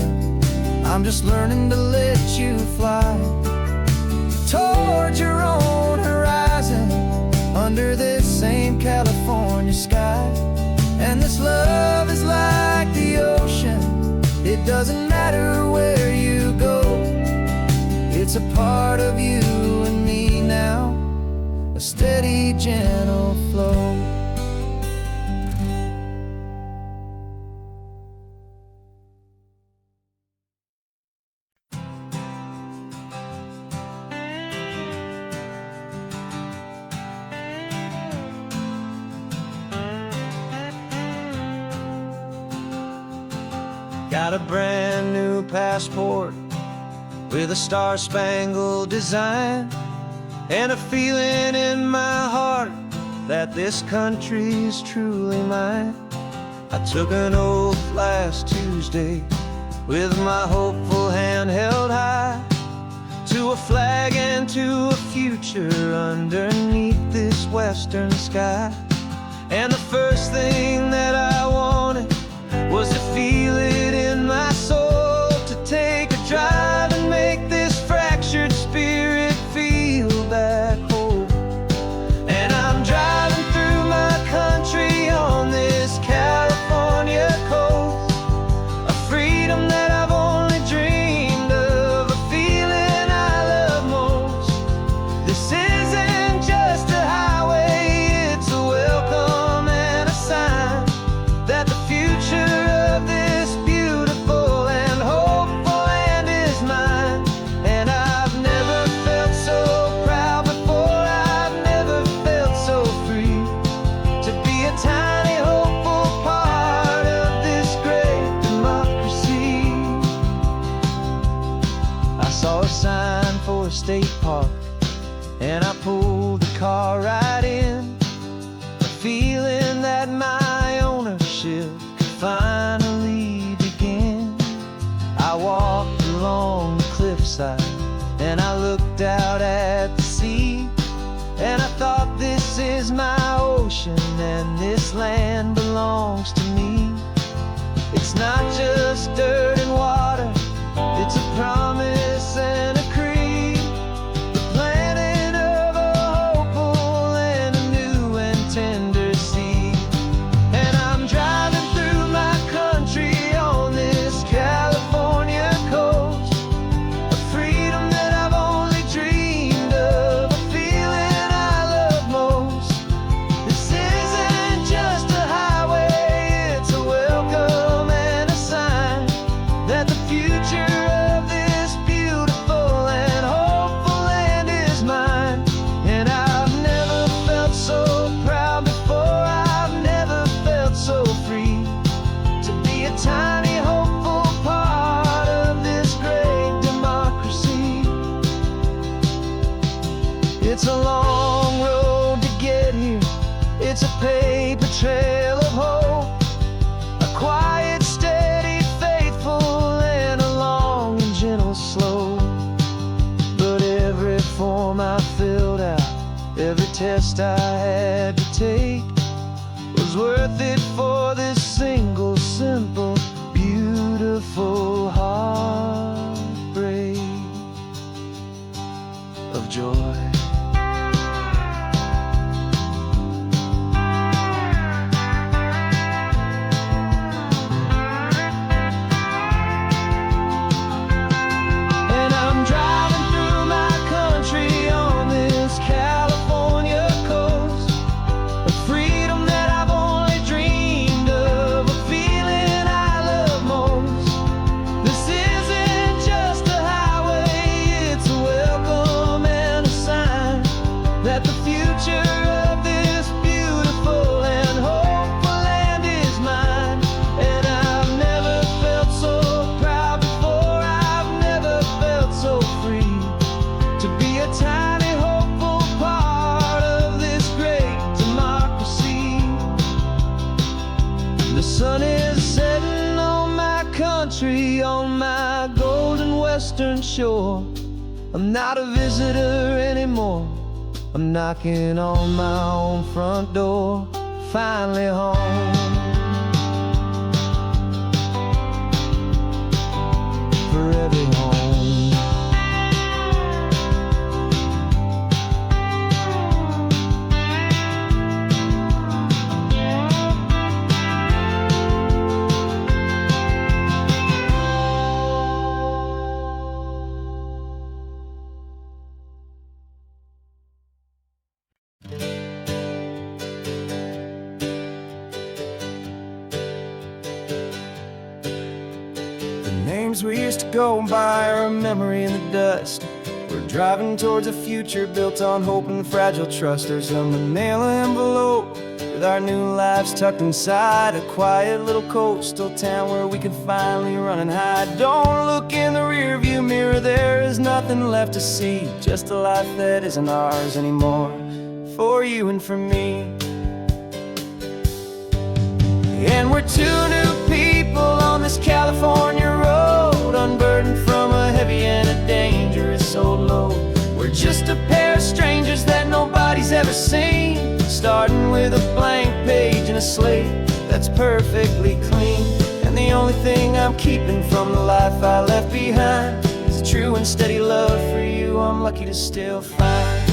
I'm just learning to let you fly toward your own horizon, under this same California sky. And this love is like the ocean, it doesn't matter where you go, it's a part of you and me now, a steady, gentle flow. Got a brand new passport with a star-spangled design, and a feeling in my heart that this country's truly mine. I took an oath last Tuesday with my hopeful hand held high, to a flag and to a future underneath this western sky. And the first thing that I wanted was to feel it in my soul, to take a drive and make this fractured spirit feel back home. And I'm driving through my country on this California coast, a freedom that I've only dreamed of, a feeling I love most. This isn't just a highway, it's a welcome and a sign that the future of this beautiful and hopeful land is mine. And I've never felt so proud before, I've never felt so free, to be a tiny hopeful part of this great democracy. I saw a sign for a state park, and I pulled the car right in, a feeling that my ownership finally begin. I walked along the cliffside and I looked out at the sea, and I thought, this is my ocean and this land belongs to me. It's not just dirt and water, it's a promise and a creed, the planting of a hopeful and a new and tender seed. And I'm driving through my country on this California coast, a freedom that I've only dreamed of, a feeling I love most. This isn't just a highway, it's a welcome and a sign that the future of this beautiful and hopeful land is mine. And I've never felt so proud before, I've never felt so free, to be a tiny hopeful part of this great democracy. It's a long road to get here, it's a paper trail of hope, a quiet, steady, faithful, and a long and gentle slow. But every form I filled out, every test I had to take, was worth it for this single, simple, beautiful heartbreak. western shore. I'm not a visitor anymore. I'm knocking on my own front door, finally home. For every home. Names we used to go by are a memory in the dust. We're driving towards a future built on hope and fragile trust. There's a manila envelope with our new lives tucked inside, a quiet little coastal town where we can finally run and hide. Don't look in the rearview mirror, there is nothing left to see, just a life that isn't ours anymore, for you and for me. And we're two new people on this California road, unburdened from a heavy and a dangerous old load. We're just a pair of strangers that nobody's ever seen, starting with a blank page and a slate that's perfectly clean. And the only thing I'm keeping from the life I left behind is a true and steady love for you I'm lucky to still find.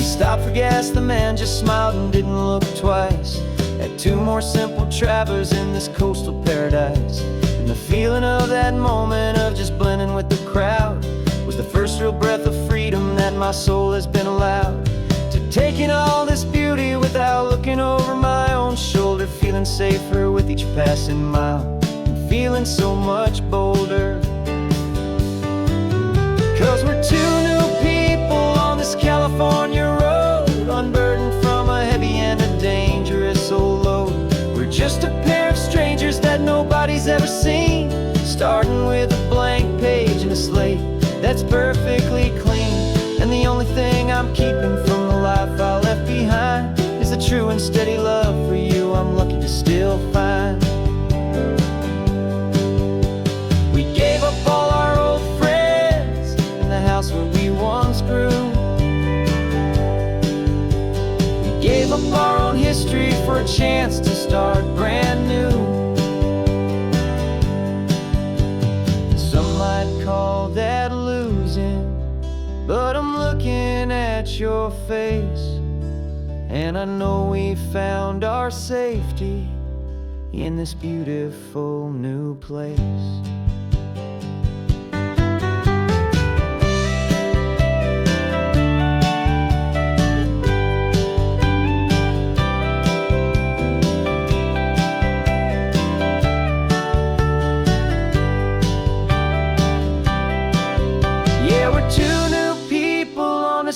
Stopped for gas, the man just smiled and didn't look twice. Had two more simple travelers in this coastal paradise. And the feeling of that moment of just blending with the crowd was the first real breath of freedom that my soul has been allowed to take in all this beauty without looking over my own shoulder, feeling safer with each passing mile and feeling so much bolder. 'Cause we're two new people on this California road, unburdened from a heavy and a dangerous old load. We're just a pair of strangers that nobody's ever seen, starting with a blank page and a slate that's perfectly clean. And the only thing I'm keeping from the life I left behind is a true and steady love for you I'm lucky to still find. We gave up all our old friends in the house where we once grew. Gave up our own history for a chance to start brand new. Some might call that losing, but I'm looking at your face, and I know we found our safety in this beautiful new place.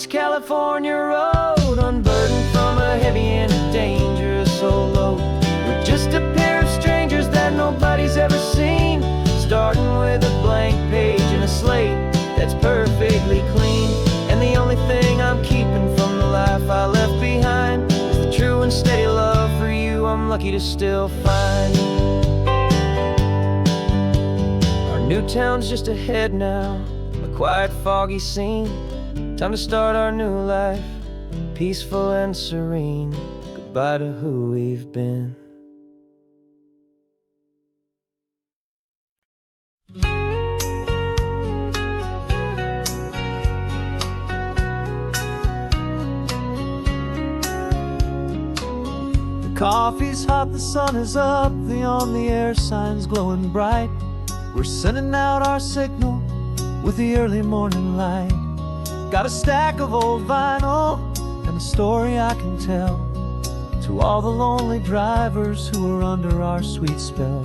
California road, unburdened from a heavy and a dangerous old load. We're just a pair of strangers that nobody's ever seen, starting with a blank page and a slate that's perfectly clean. And the only thing I'm keeping from the life I left behind is the true and steady love for you I'm lucky to still find. Our new town's just ahead now, a quiet foggy scene. Time to start our new life, peaceful and serene. Goodbye to who we've been. The coffee's hot, the sun is up, the on-the-air sign's glowing bright. We're sending out our signal with the early morning light. Got a stack of old vinyl and a story I can tell to all the lonely drivers who are under our sweet spell.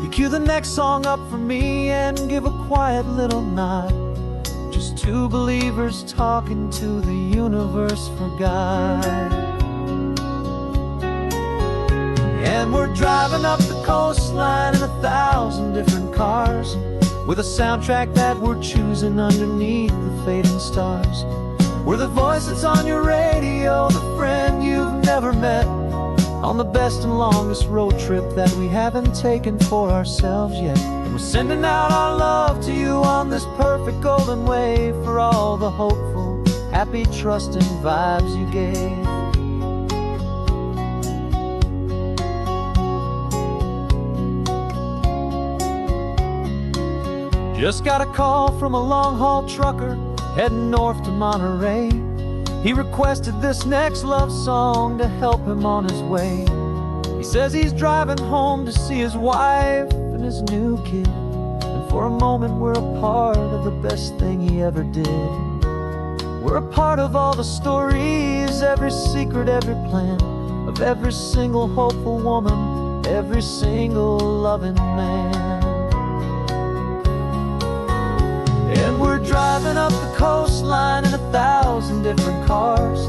You cue the next song up for me and give a quiet little nod. Just two believers talking to the universe for God. And we're driving up the coastline in 1,000 different cars, with a soundtrack that we're choosing underneath the fading stars. We're the voice that's on your radio, the friend you've never met, on the best and longest road trip that we haven't taken for ourselves yet. We're sending out our love to you on this perfect golden wave for all the hopeful, happy, trusting vibes you gave. Just got a call from a long-haul trucker heading north to Monterey. He requested this next love song to help him on his way. He says he's driving home to see his wife and his new kid, and for a moment we're a part of the best thing he ever did. We're a part of all the stories, every secret, every plan, of every single hopeful woman, every single loving man. And we're driving up the coastline in 1,000 different cars,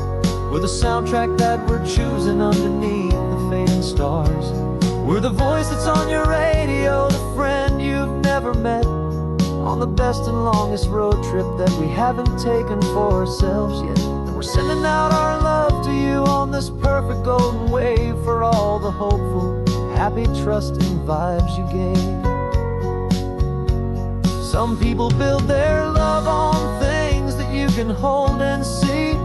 with a soundtrack that we're choosing underneath the fading stars. We're the voice that's on your radio, the friend you've never met, on the best and longest road trip that we haven't taken for ourselves yet. And we're sending out our love to you on this perfect golden wave for all the hopeful, happy, trusting vibes you gave. Some people build their love on things that you can hold and see,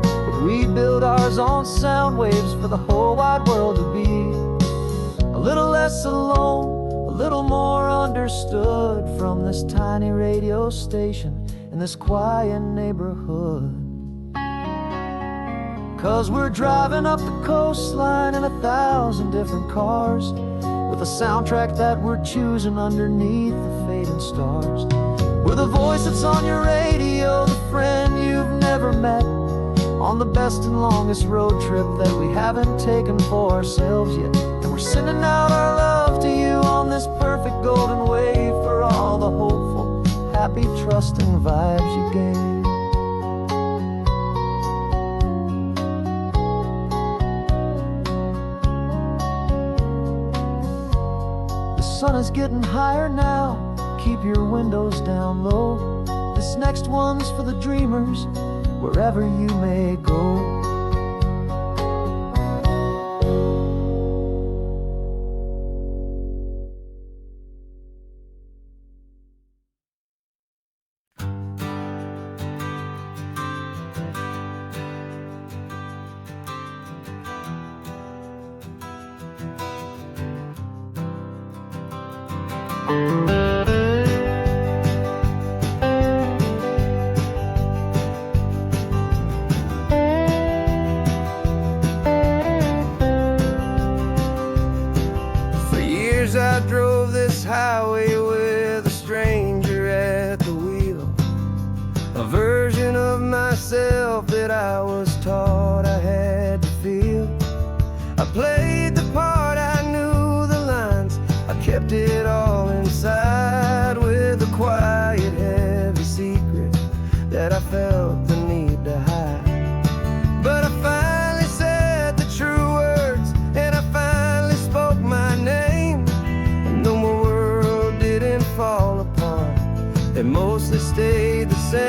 but we build ours on sound waves for the whole wide world to be a little less alone, a little more understood from this tiny radio station in this quiet neighborhood. 'Cause we're driving up the coastline in 1,000 different cars, with a soundtrack that we're choosing underneath the fading stars. We're the voice that's on your radio, the friend you've never met, on the best and longest road trip that we haven't taken for ourselves yet. And we're sending out our love to you on this perfect golden wave for all the hopeful, happy, trusting vibes you gave. The sun is getting higher now, keep your windows down low. This next one's for the dreamers, wherever you may go.
I drove this highway with a stranger at the wheel, a version of myself that I was taught I had to feel. I played the part, I knew the lines, I kept it all inside, with a quiet, heavy secret that I felt the need to hide. But I finally said the true words, and I finally spoke my name. Fall apart, they mostly stayed the same.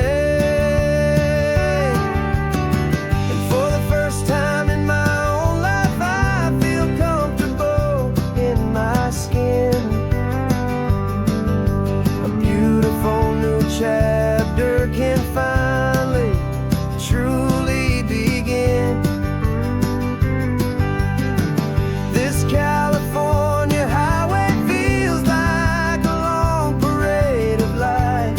And for the first time in my own life, I feel comfortable in my skin. A beautiful new chapter can finally, truly begin. This California highway feels like a long parade of light,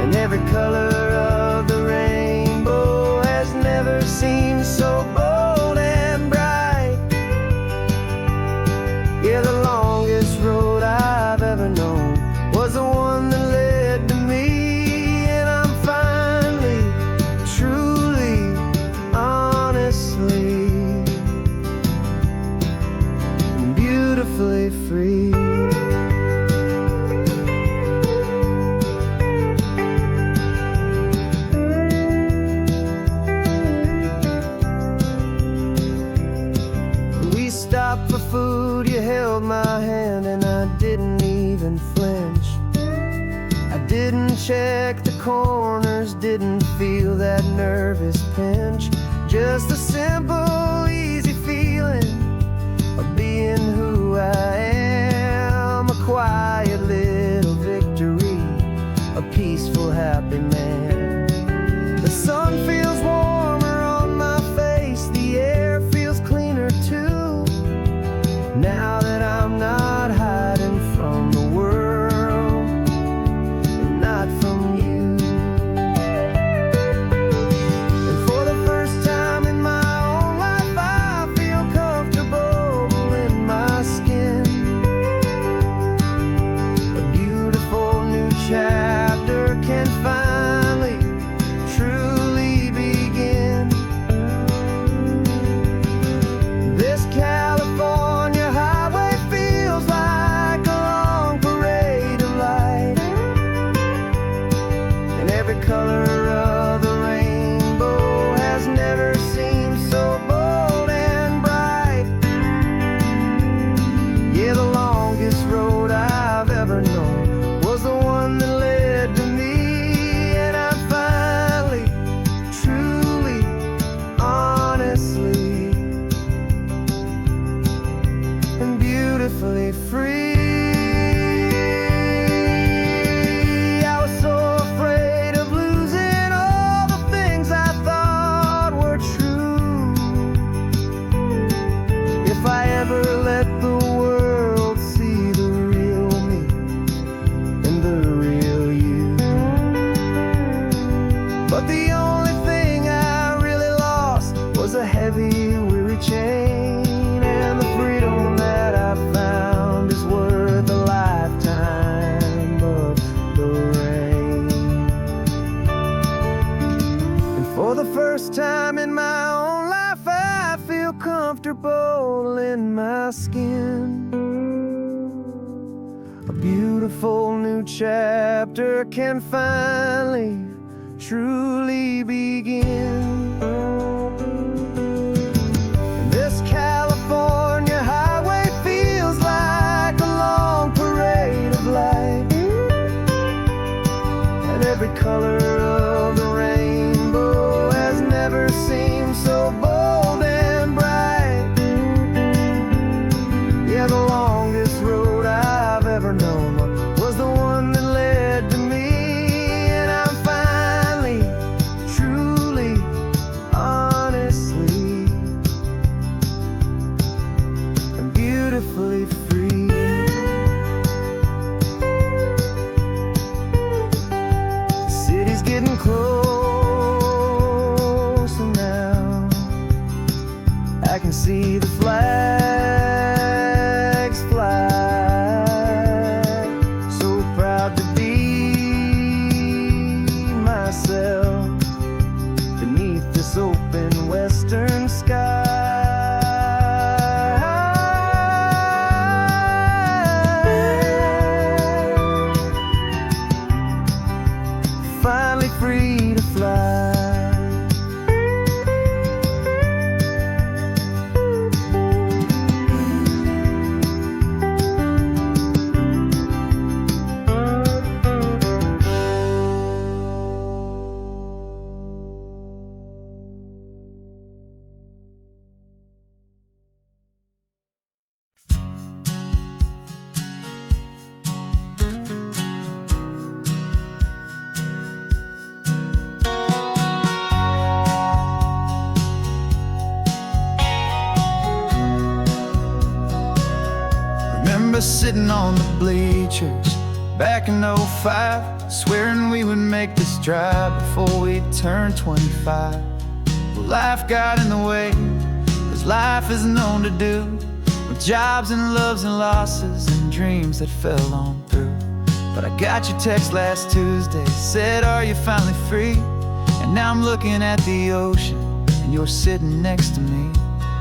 and every color of the rainbow has never seemed so bold and bright. Yeah, the longest road I've ever known was the one that led to me, and I'm finally, truly, honestly, beautifully free. We stopped for food, you held my hand, and I didn't even flinch. I didn't check the corners, didn't feel that nervous pinch. Just a simple, easy feeling of being who I am. is a heavy, weary chain, and the freedom that I found is worth a lifetime of the rain. And for the first time in my own life, I feel comfortable in my skin. A beautiful new chapter can finally, truly begin. And this California highway feels like a long parade of light, and every color of the rainbow has never seemed so bold and bright. Yeah, the longest road I've ever known was the one that led to me, and I'm finally, truly, honestly, and beautifully free. The city's getting closer now. I can see the flags fly. So proud to be myself beneath this open western sky. Finally free to fly.
Remember sitting on the bleachers back in '05, swearing we would make this drive before we turned 25. Well, life got in the way, as life is known to do, with jobs and loves and losses and dreams that fell on through. But I got your text last Tuesday, said, are you finally free? And now I'm looking at the ocean, and you're sitting next to me.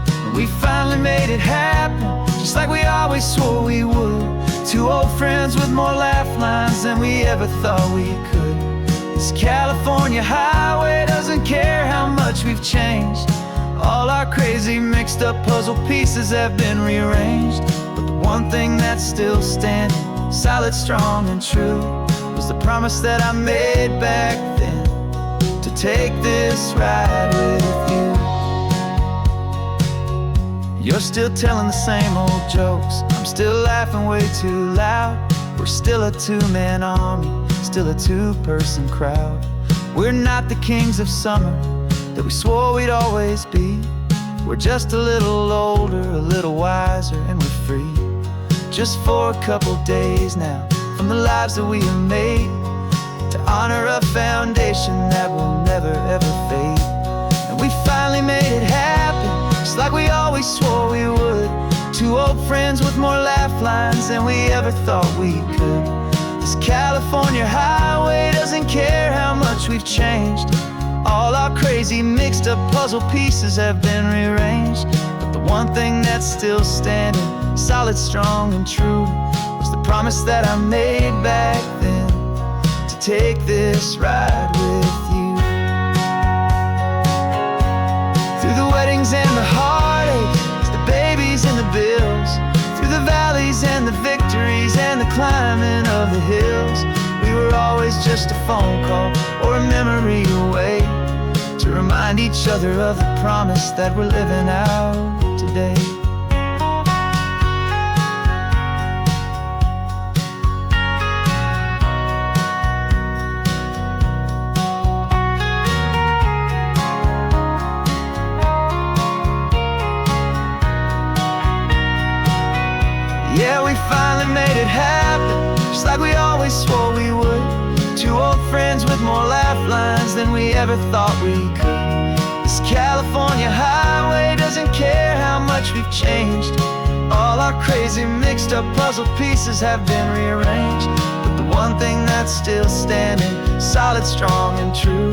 And we finally made it happen, just like we always swore we would. Two old friends with more laugh lines than we ever thought we could. This California highway doesn't care how much we've changed. All our crazy mixed up puzzle pieces have been rearranged, but the one thing that's still standing, solid, strong, and true, was the promise that I made back then, to take this ride with you. You're still telling the same old jokes, I'm still laughing way too loud. We're still a two-man army, still a two-person crowd. We're not the kings of summer that we swore we'd always be. We're just a little older, a little wiser, and we're free. Just for a couple days now, from the lives that we have made, to honor a foundation that will never ever fade. And we finally made it happen, just like we always swore we would. Two old friends with more laugh lines than we ever thought we could. This California highway doesn't care how much we've changed. All our crazy mixed up puzzle pieces have been rearranged, but the one thing that's still standing, solid, strong, and true, was the promise that I made back then, to take this ride with you. Through the weddings and the heartaches, the babies and the bills, through the valleys and the victories and the climbing of the hills, we were always just a phone call or a memory away, to remind each other of the promise that we're living out today. Yeah, we finally made it happen, just like we always swore we would. Two old friends with more laugh lines than we ever thought we could. This This California highway doesn't care how much we've changed. All our crazy mixed up puzzle pieces have been rearranged, but the one thing that's still standing, solid, strong, and true,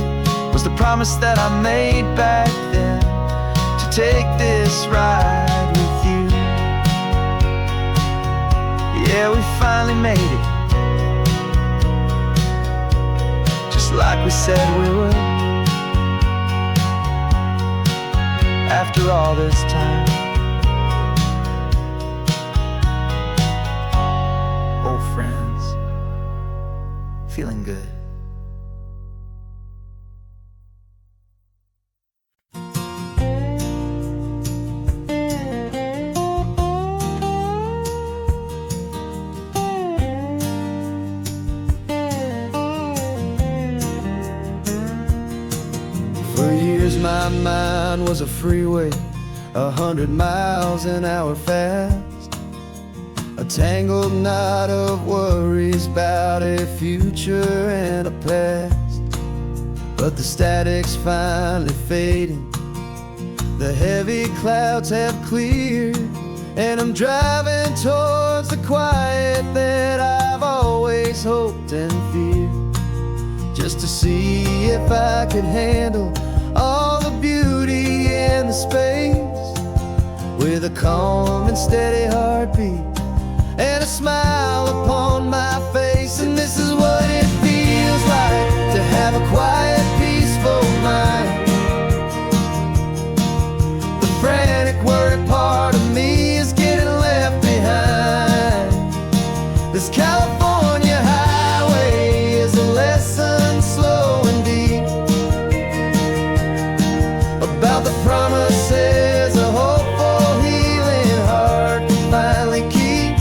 was the promise that I made back then, to take this ride with you. Yeah, we finally made it, just like we said we would. After all this time, old friends, feeling good.
For years my mind was a freeway, 100 miles an hour fast, a tangled knot of worries about a future and a past. But the static's finally fading, the heavy clouds have cleared, and I'm driving towards the quiet that I've always hoped and feared, just to see if I could handle all the beauty and the space, with a calm and steady heartbeat and a smile upon my face. And this is what it feels like to have a quiet, peaceful mind. The frantic, worried part of me is getting left behind. This California highway is a lesson slow and deep about the promises a hopeful, healing heart can finally keep.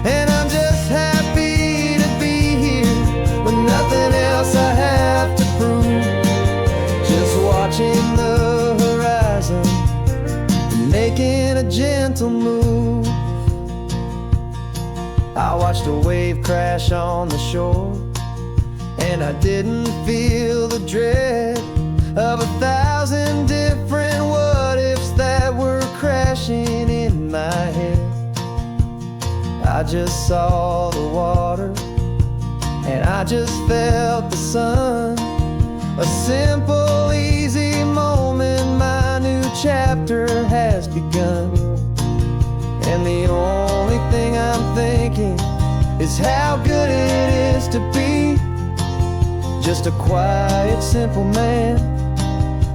And I'm just happy to be here with nothing else I have to prove, just watching the horizon and making a gentle move. I watched a wave crash on the shore, and I didn't feel the dread of 1,000 different what-ifs that were crashing in my head. I just saw the water, and I just felt the sun. A simple, easy moment, my new chapter has begun. And the only thing I'm thinking is how good it is to be just a quiet, simple man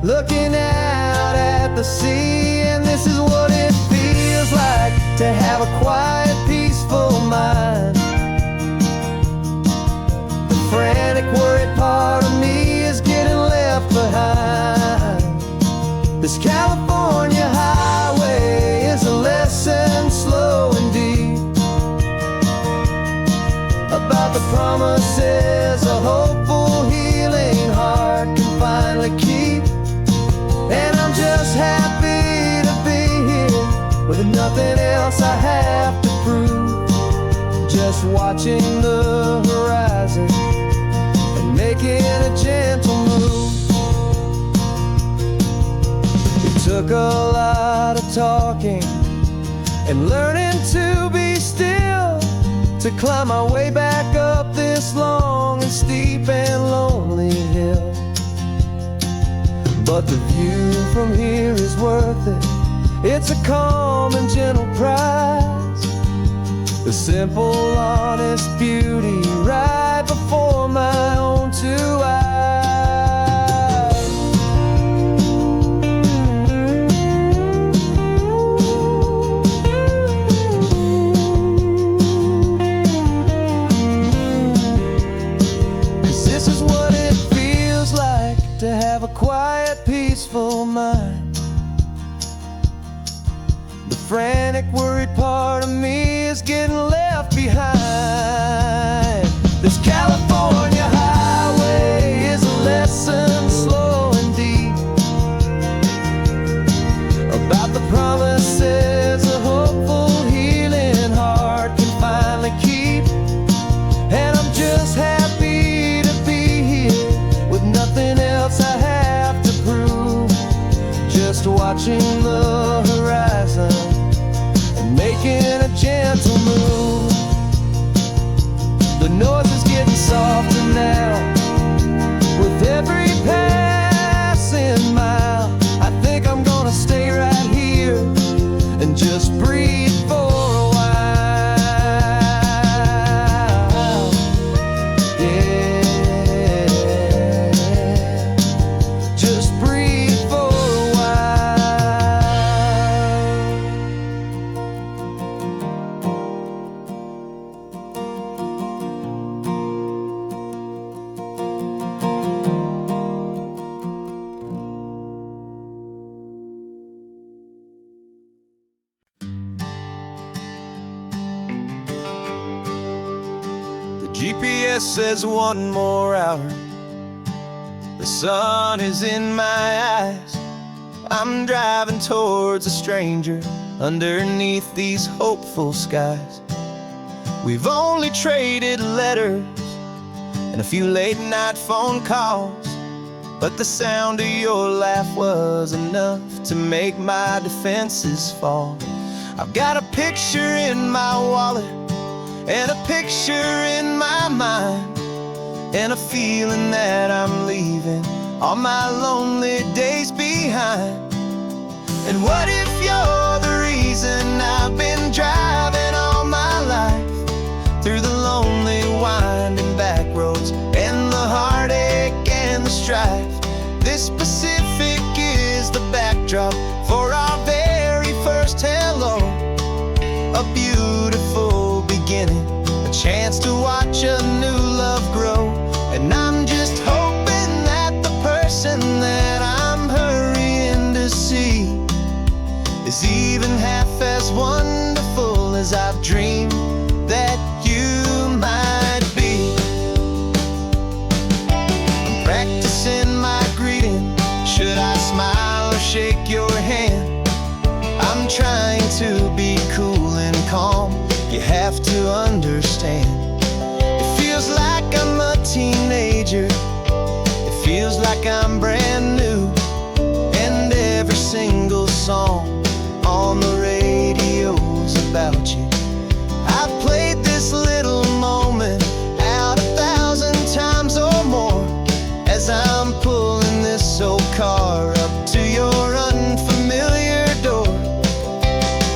looking out at the sea. And this is what it feels like to have a quiet, peaceful mind. The frantic, worried part of me is getting left behind. This California highway is a lesson slow and deep about the promises a hopeful, healing heart can finally keep. And I'm just happy to be here with nothing else I have to prove, just watching the horizon and making a gentle move. It took a lot of talking and learning to be still to climb my way back up this long and steep and lonely hill. But the view from here is worth it. It's a calm and gentle prize, the simple, honest beauty right before my own two eyes. To have a quiet, peaceful mind. The frantic, worried part of me is getting left behind. This California highway is a lesson slow and deep about the promises a hopeful, healing heart can finally keep. And I'm just happy to be here with nothing else I have to prove, watching the horizon and making a gentle move. The noise is getting softer now with every passing mile. I think I'm gonna stay right here and just breathe for a while. Yeah, just breathe for a while. GPS says one more hour. The sun is in my eyes. I'm driving towards a stranger underneath these hopeful skies. We've only traded letters and a few late night phone calls, but the sound of your laugh was enough to make my defenses fall. I've got a picture in my wallet and a picture in my mind, and a feeling that I'm leaving all my lonely days behind. And what if you're the reason I've been driving all my life through the lonely winding back roads and the heartache and the strife? This Pacific is the backdrop for our very first hello, a beautiful beginning, a chance to watch a new love grow. And I'm just hoping that the person that I'm hurrying to see is even half as wonderful as I've dreamed that you might be. I'm practicing my greeting. Should I smile or shake your hand? I'm trying to be cool and calm. You have to understand. It feels like I'm a teenager. It feels like I'm brand new. And every single song on the radio's about you. I've played this little moment out 1,000 times or more as I'm pulling this old car up to your unfamiliar door.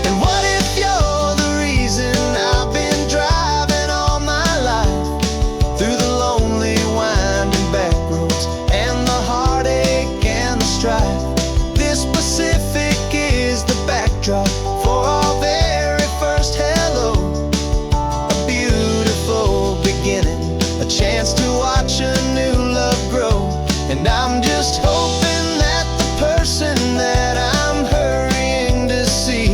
And what if you're the reason I've been driving all my life through the lonely winding back roads and the heartache and the strife? This Pacific is the backdrop for our very first hello, a beautiful beginning, a chance to watch a new love grow. And I'm just hoping that the person that I'm hurrying to see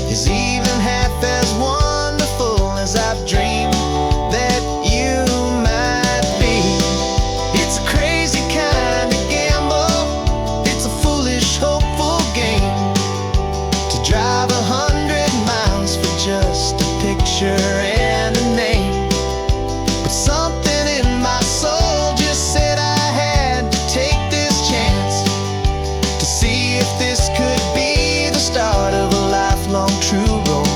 is even half as wonderful as I've dreamed that you might be. It's a crazy kind of gamble. It's a foolish, hopeful game to drive 100 miles for just a picture and a name. But something in my soul just said I had to take this chance to see if this could be the start of a lifelong true romance.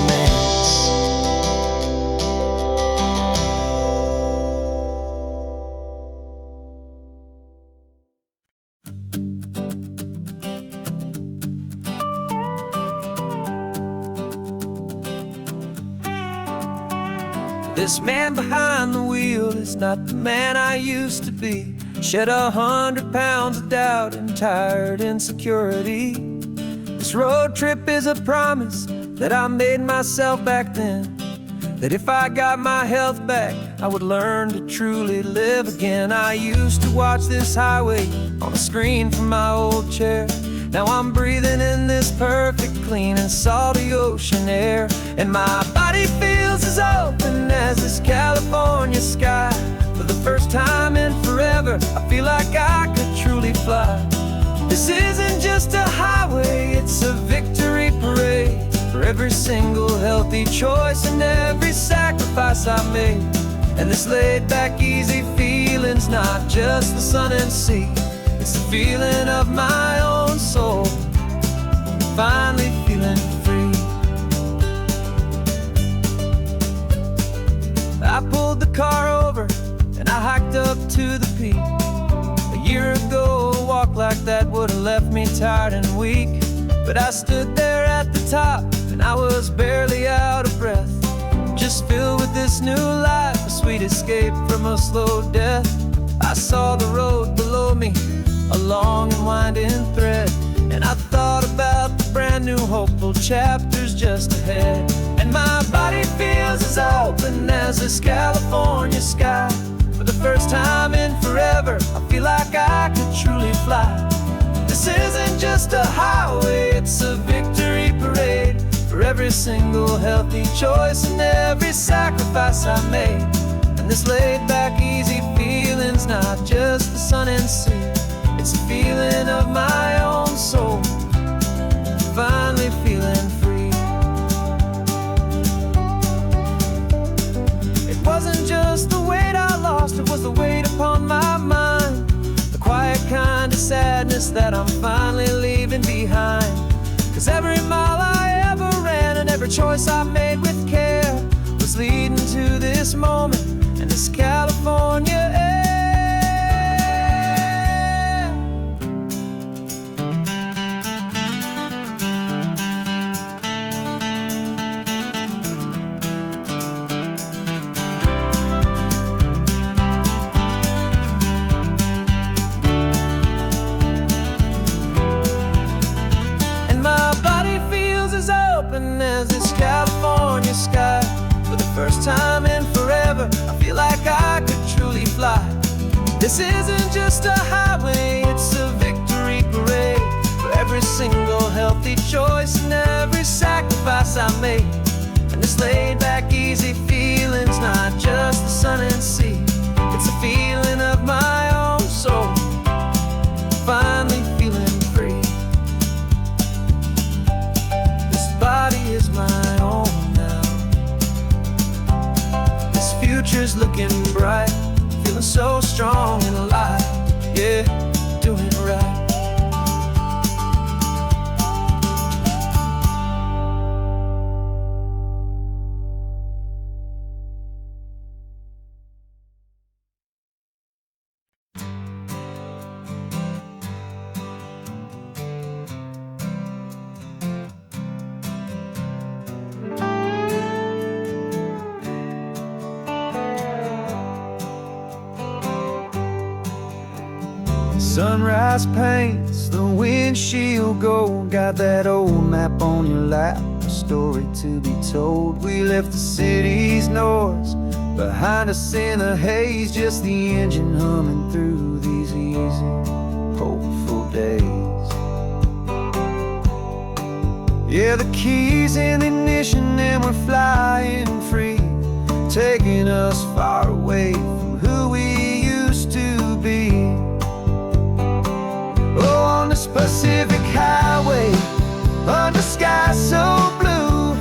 This man behind the wheel is not the man I used to be. Shed 100 pounds of doubt and tired insecurity. This road trip is a promise that I made myself back then, that if I got my health back, I would learn to truly live again. I used to watch this highway on a screen from my old chair. Now I'm breathing in this perfect, clean and salty ocean air. And my body feels as open as this California sky. For the first time in forever, I feel like I could truly fly. This isn't just a highway, it's a victory parade for every single healthy choice and every sacrifice I made. And this laid back, easy feeling's not just the sun and sea, it's the feeling of my own soul
finally feeling free. I pulled the car over and I hiked up to the peak. A year ago, a walk like that would have left me tired and weak. But I stood there at the top and I was barely out of breath, just filled with this new life, a sweet escape from a slow death. I saw the road below me, a long and winding thread, and I thought about the brand new hopeful chapters just ahead. And my body feels as open as this California sky. For the first time in forever, I feel like I could truly fly. This isn't just a highway, it's a victory parade for every single healthy choice and every sacrifice I made. And this laid-back, easy feeling's not just the sun and sea, it's a feeling of my own soul, finally feeling free. It wasn't just the weight I lost, it was the weight upon my mind, the quiet kind of sadness that I'm finally leaving behind. 'Cause every mile I ever ran and every choice I made with care was leading to this moment and this California air. As this California sky, for the first time in forever, I feel like I could truly fly. This isn't just a highway, it's a victory parade for every single healthy choice and every sacrifice I made. And this laid-back, easy feeling's not just the sun and sea, it's a feeling of my own soul, finally feeling free. Body is my own now. This future's looking bright, feeling so strong and alive. Yeah, doing right. Sunrise paints the windshield gold. Got that old map on your lap, a story to be told. We left the city's noise behind us in the haze, just the engine humming through these easy, hopeful days. Yeah, the keys in the ignition and we're flying free, taking us far away from who we used to be. Oh, on this Pacific highway, under sky so blue,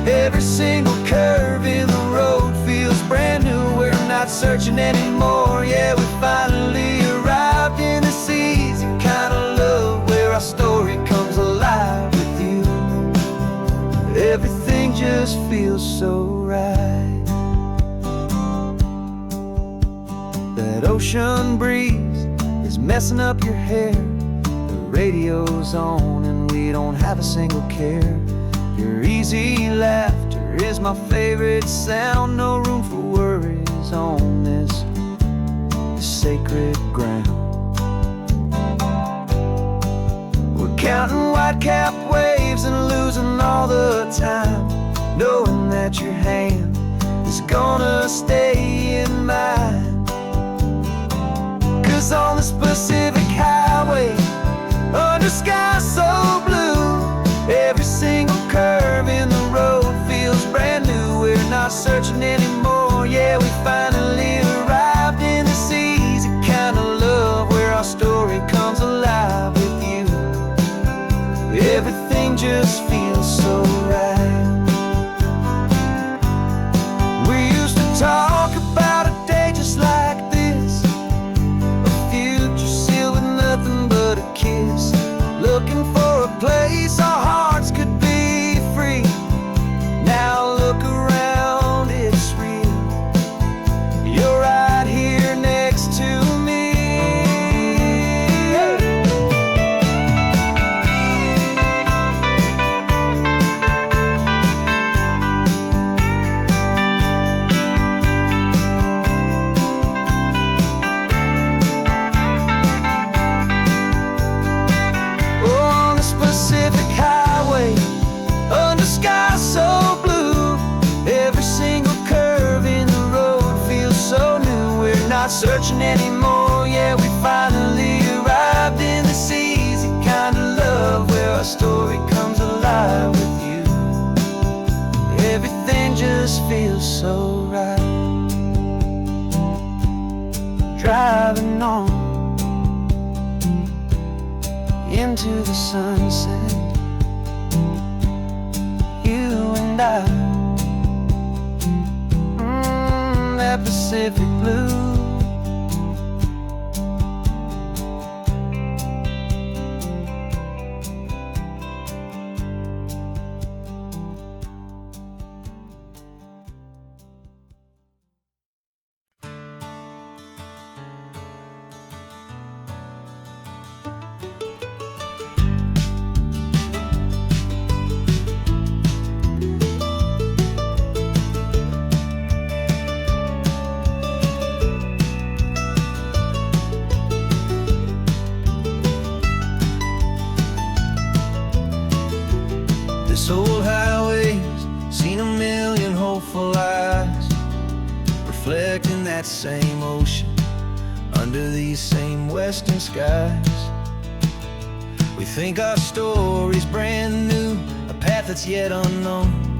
every single curve in the road feels brand new. We're not searching anymore, yeah, we finally arrived in this easy kind of love where our story comes alive with you. Everything just feels so right. That ocean breeze is messing up your hair, radio's on and we don't have a single care. Your easy laughter is my favorite sound, no room for worries on this sacred ground. We're counting white-capped waves and losing all the time, knowing that your hand is gonna stay in mine. 'Cause on this Pacific highway, under sky so blue, every single curve in the road feels brand new. We're not searching anymore, yeah, we finally arrived in this easy kind of love where our story comes alive with you. Everything just feels so right. We used to talk about a day just like this, a future sealed with nothing but a kiss, looking for a place our heart so right. Driving on into the sunset, you and I, that Pacific blue. This old highway's seen a million hopeful eyes, reflecting that same ocean under these same western skies. We think our story's brand new, a path that's yet unknown,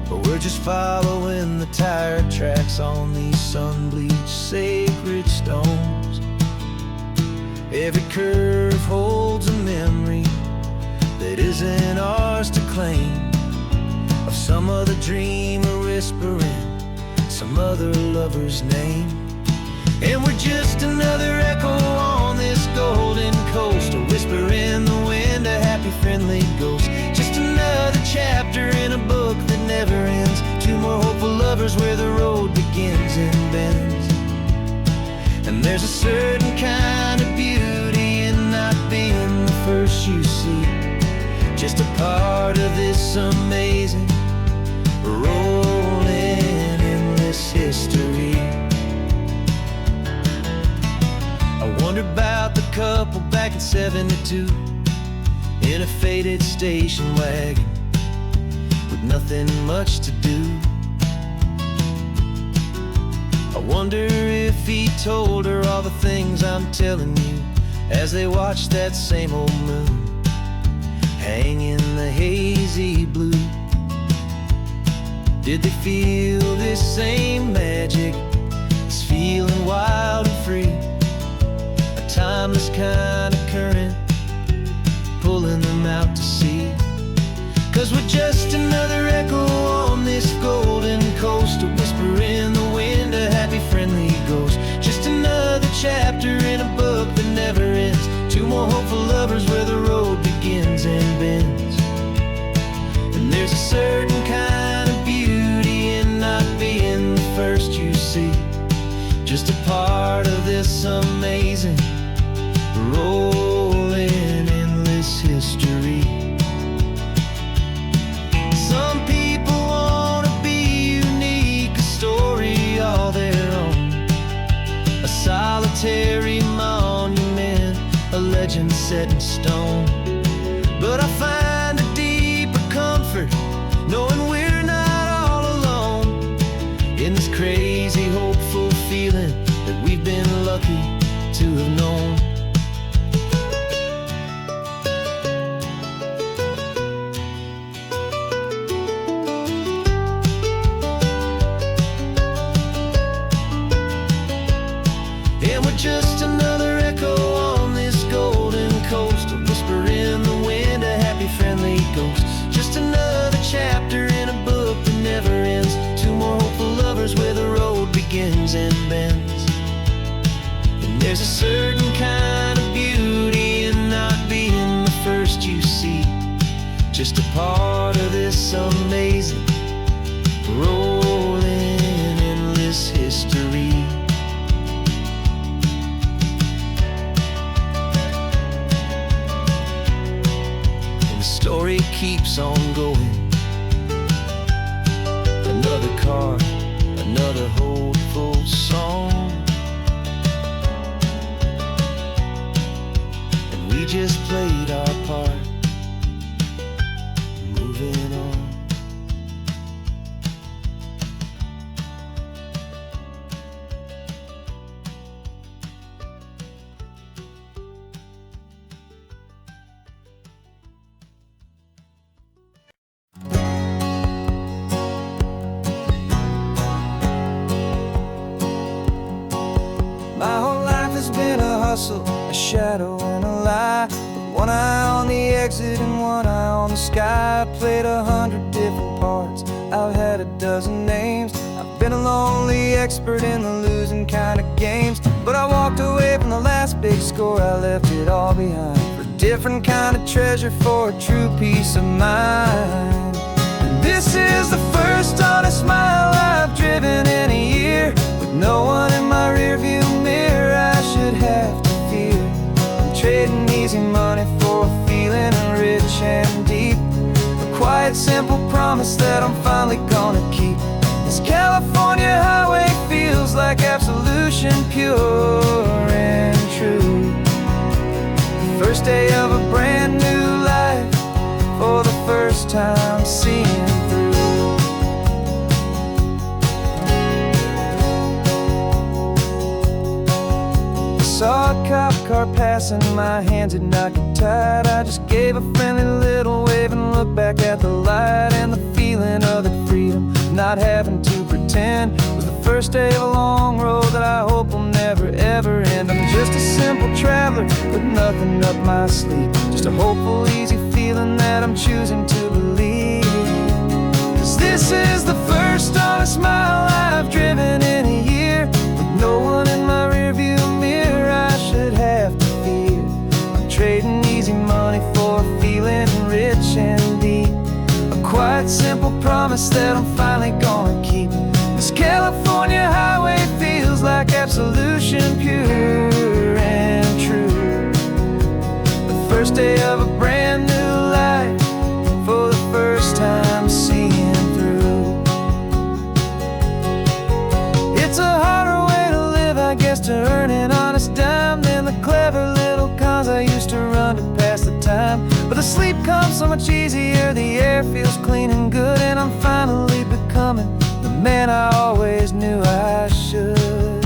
but we're just following the tire tracks on these sun-bleached sacred stones. Every curve holds a memory that isn't ours to claim, of some other dreamer whispering some other lover's name. And we're just another echo on this golden coast, a whisper in the wind, a happy friendly ghost. Just another chapter in a book that never ends, two more hopeful lovers where the road begins and bends. And there's a certain kind of beauty in not being the first you see, just a part of this amazing, rolling endless history. I wonder about the couple back in '72 in a faded station wagon with nothing much to do. I wonder if he told her all the things I'm telling you as they watched that same old moon hang in the hazy blue. Did they feel this same magic, this feeling wild and free, a timeless kind of current pulling them out to sea? 'Cause we're just another echo on this golden coast, a whisper in the wind, a happy friendly ghost. Just another chapter in a book that never ends, two more hopeful lovers where the road begins and bends. And there's a certain kind of beauty in not being the first you see, just a part of this amazing, rolling endless history. Some people want to be unique, a story all their own, a solitary monument, a legend set in stone. But I find a deeper comfort knowing we're not all alone in this crazy, hopeful feeling that we've been lucky to have known. And we're just another echo on this golden coast, a whisper in the wind, a happy friendly ghost. Just another chapter in a book that never ends, two more hopeful lovers where the road begins and bends. And there's a certain kind of beauty in not being the first you see, just a part of this amazing, rolling endless history. Story keeps on going. Another car, another hopeful song, and we just played our part, moving on.
hustle, a shadow and a lie. With one eye on the exit and one eye on the sky. I played 100 different parts, I've had a dozen names. I've been a lonely expert in the losing kind of games. But I walked away from the last big score, I left it all behind for a different kind of treasure, for a true peace of mind. And this is the first honest mile I've driven in a year, with no one in my rearview mirror I should have to fear. I'm trading easy money for a feeling rich and deep, a quiet simple promise that I'm finally gonna keep. This California highway feels like absolution, pure and true. The first day of a brand new life, for the first time seeing through. I saw a cop car passing, my hands had not got tied. I just gave a friendly little wave and looked back at the light. And the feeling of that freedom, not having to pretend, was the first day of a long road that I hope will never ever end. I'm just a simple traveler with nothing up my sleeve, just a hopeful, easy feeling that I'm choosing to believe. 'Cause this is the first honest mile I've driven in a year, with no one in my rearview mirror I should have to fear. I'm trading easy money for a feeling rich and deep, a quiet simple promise that I'm finally gonna keep. This California highway feels like absolution, pure and true. The first day of a brand new life, for the first time seeing through. It's a harder way to live, I guess, to earn an honest dime than the clever little cons I used to run to pass the time. But the sleep comes so much easier, the air feels clean and good, and I'm finally becoming the man I always knew I should.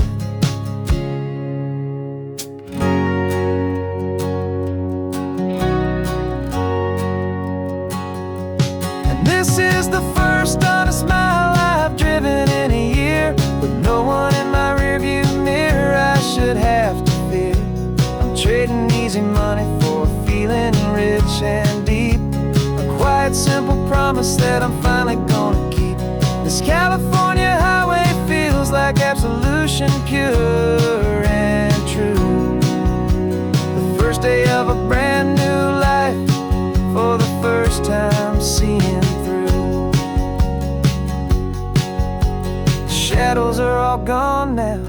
And this is the first honest mile I've driven in a year, with no one in my rearview mirror I should have to fear. I'm trading easy money for a feeling rich and deep, a quiet simple promise that I'm finally gonna keep. This California highway feels like absolution, pure and true. The first day of a brand new life, for the first time seeing through. The shadows are all gone now,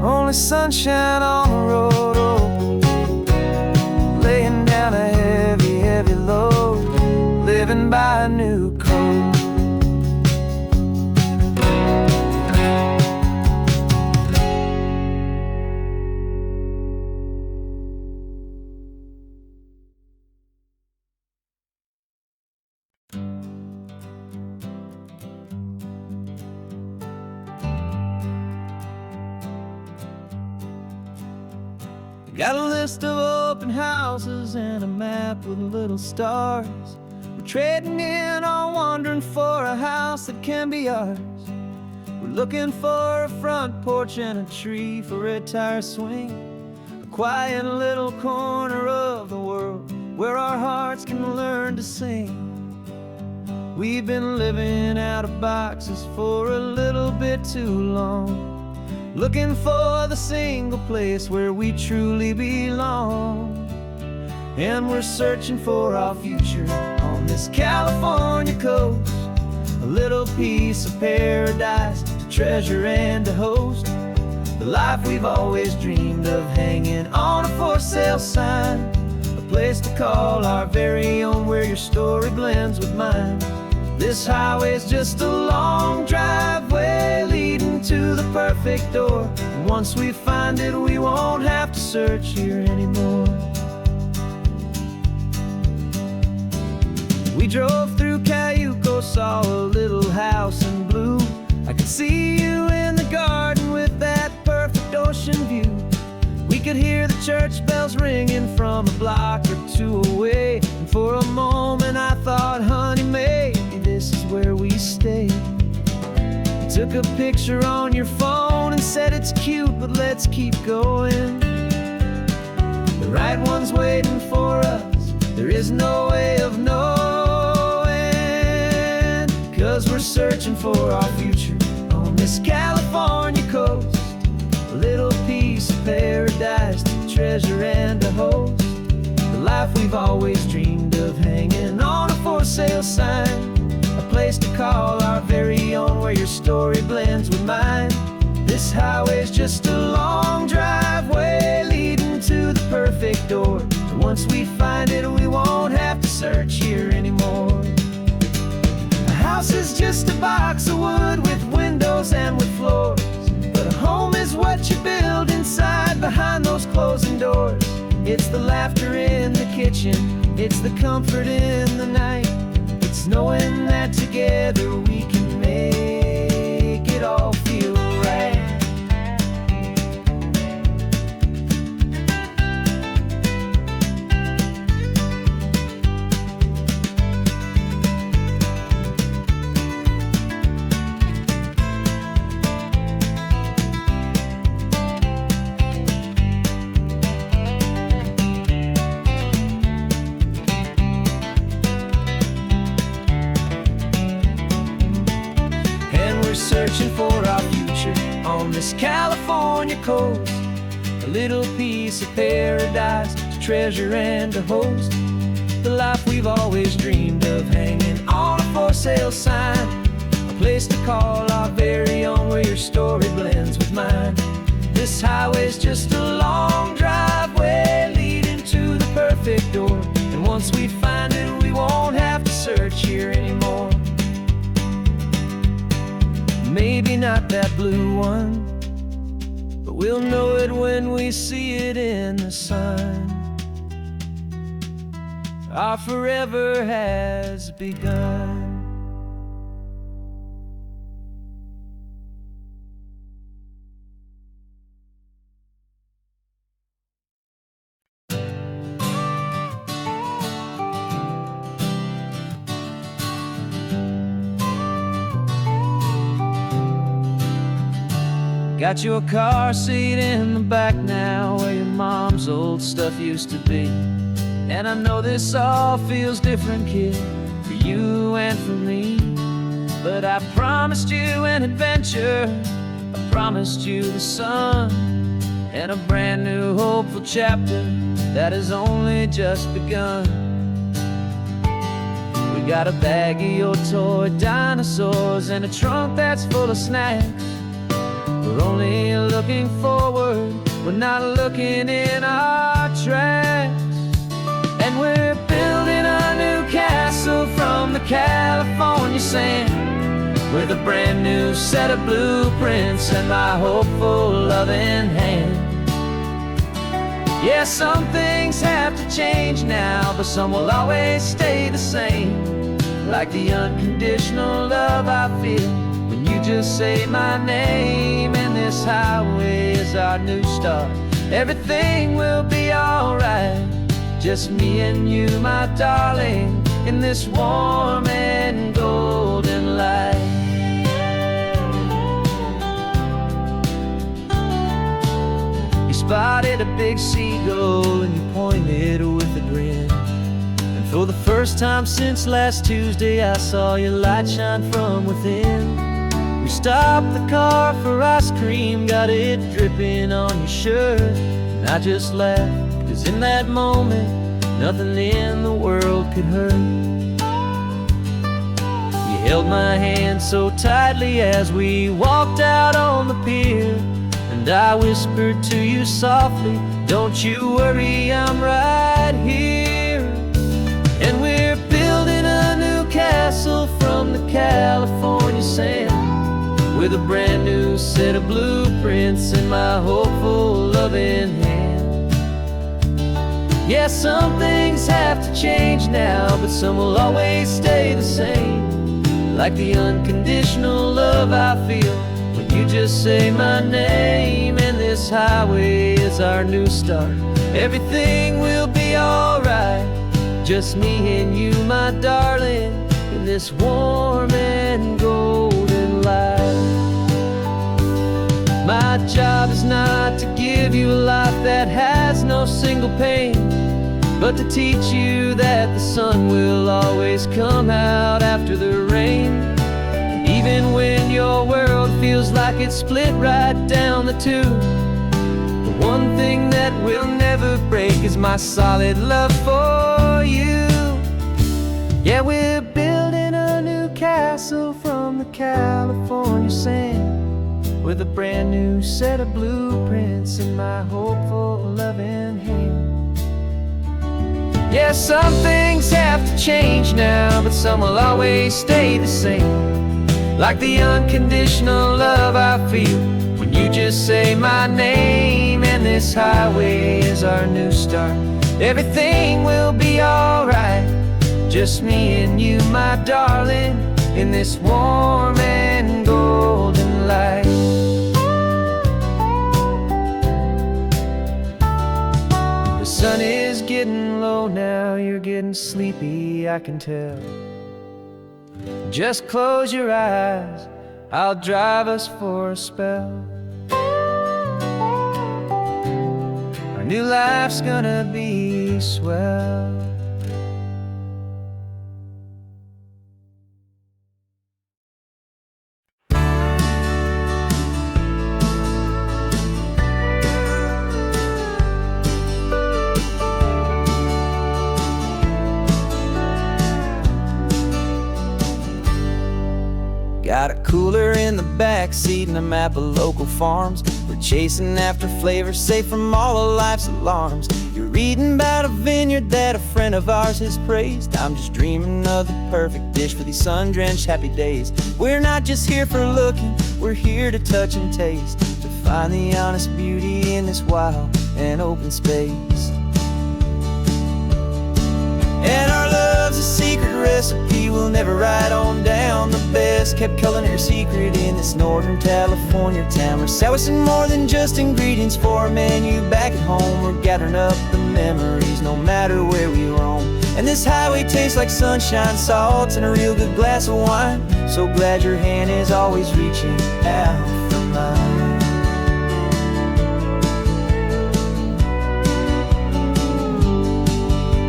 only sunshine on the road. Oh, laying down a heavy, heavy load, living by a new code. Got a list of open houses and a map with little stars. We're trading in on wandering for a house that can be ours. We're looking for a front porch and a tree for a tire swing, a quiet little corner of the world where our hearts can learn to sing. We've been living out of boxes for a little bit too long, looking for the single place where we truly belong. And we're searching for our future on this California coast, a little piece of paradise to treasure and to host, the life we've always dreamed of, hanging on a for sale sign, a place to call our very own, where your story blends with mine. This highway's just a long driveway leading to the perfect door. And once we find it, we won't have to search here anymore. We drove through Cayuco, saw a little house in blue. I could see you in the garden with that perfect ocean view. We could hear the church bells ringing from a block or two away. And for a moment I thought, honey, maybe this is where we stay. Took a picture on your phone and said it's cute, but let's keep going.
the right one's waiting for us. There is no way of knowing, 'cause we're searching for our future on this California coast. A little piece of paradise to treasure and to host. The life we've always dreamed of, hanging on a for sale sign. A place to call our very own, where your story blends with mine. This highway's just a long driveway leading to the perfect door. And once we find it, we won't have to search here anymore. A house is just a box of wood with windows and with floors. But a home is what you build inside, behind those closing doors. It's the laughter in the kitchen, it's the comfort in the night. It's knowing that together we can make it all feel right. Searching for our future on this California coast. A little piece of paradise to treasure and to host. The life we've always dreamed of, hanging on a for sale sign. A place to call our very own, where your story blends with mine. This highway's just a long driveway leading to the perfect door. And once we find it, we won't have to search here anymore. Maybe not that blue one, but we'll know it when we see it in the sun. Our forever has begun. Got your car seat in the back now, where your mom's old stuff used to be. And I know this all feels different, kid, for you and for me. But I promised you an adventure, I promised you the sun, and a brand new hopeful chapter that has only just begun. We got a bag of your toy dinosaurs and a trunk that's full of snacks. We're only looking forward, we're not looking in our tracks. And we're building a new castle from the California sand, with a brand new set of blueprints and my hopeful loving hand. Yeah, some things have to change now, but some will always stay the same. Like the unconditional love I feel when you just say my name. And this highway is our new start, everything will be alright. Just me and you, my darling, in this warm and golden light. You spotted a big seagull and you pointed with a grin. And for the first time since last Tuesday, I saw your light shine from within. We stopped the car for ice cream, got it dripping on your shirt. And I just laughed, 'cause in that moment, nothing in the world could hurt. You held my hand so tightly as we walked out on the pier, and I whispered to you softly, don't you worry, I'm right here. And we're building a new castle from the California sand, with a brand new set of blueprints in my hopeful loving hand. Yeah, some things have to change now, but some will always stay the same. Like the unconditional love I feel when you just say my name. And this highway is our new start, everything will be alright. Just me and you, my darling, in this warm and golden light. My job is not to give you a life that has no single pain, but to teach you that the sun will always come out after the rain. And even when your world feels like it's split right down the two, the one thing that will never break is my solid love for you. Yeah, we're building a new castle from the California sand, with a brand new set of blueprints in my hopeful, loving hand. Yeah, some things have to change now, but some will always stay the same. Like the unconditional love I feel when you just say my name. And this highway is our new start. Everything will be alright, just me and you, my darling, in this warm and golden light. The sun is getting low now, you're getting sleepy, I can tell. Just close your eyes, I'll drive us for a spell. Our new life's gonna be swell. Got a cooler in the back seat and a map of local farms. We're chasing after flavors safe from all of life's alarms. You're reading about a vineyard that a friend of ours has praised. I'm just dreaming of the perfect dish for these sun-drenched happy days. We're not just here for looking, we're here to touch and taste, to find the honest beauty in this wild and open space. And our love's a secret recipe we'll never write on down. The best kept culinary secret in this Northern California town. We're sourcing more than just ingredients for a menu back at home. We're gathering up the memories no matter where we roam. And this highway tastes like sunshine, salt, and a real good glass of wine. So glad your hand is always reaching out for mine.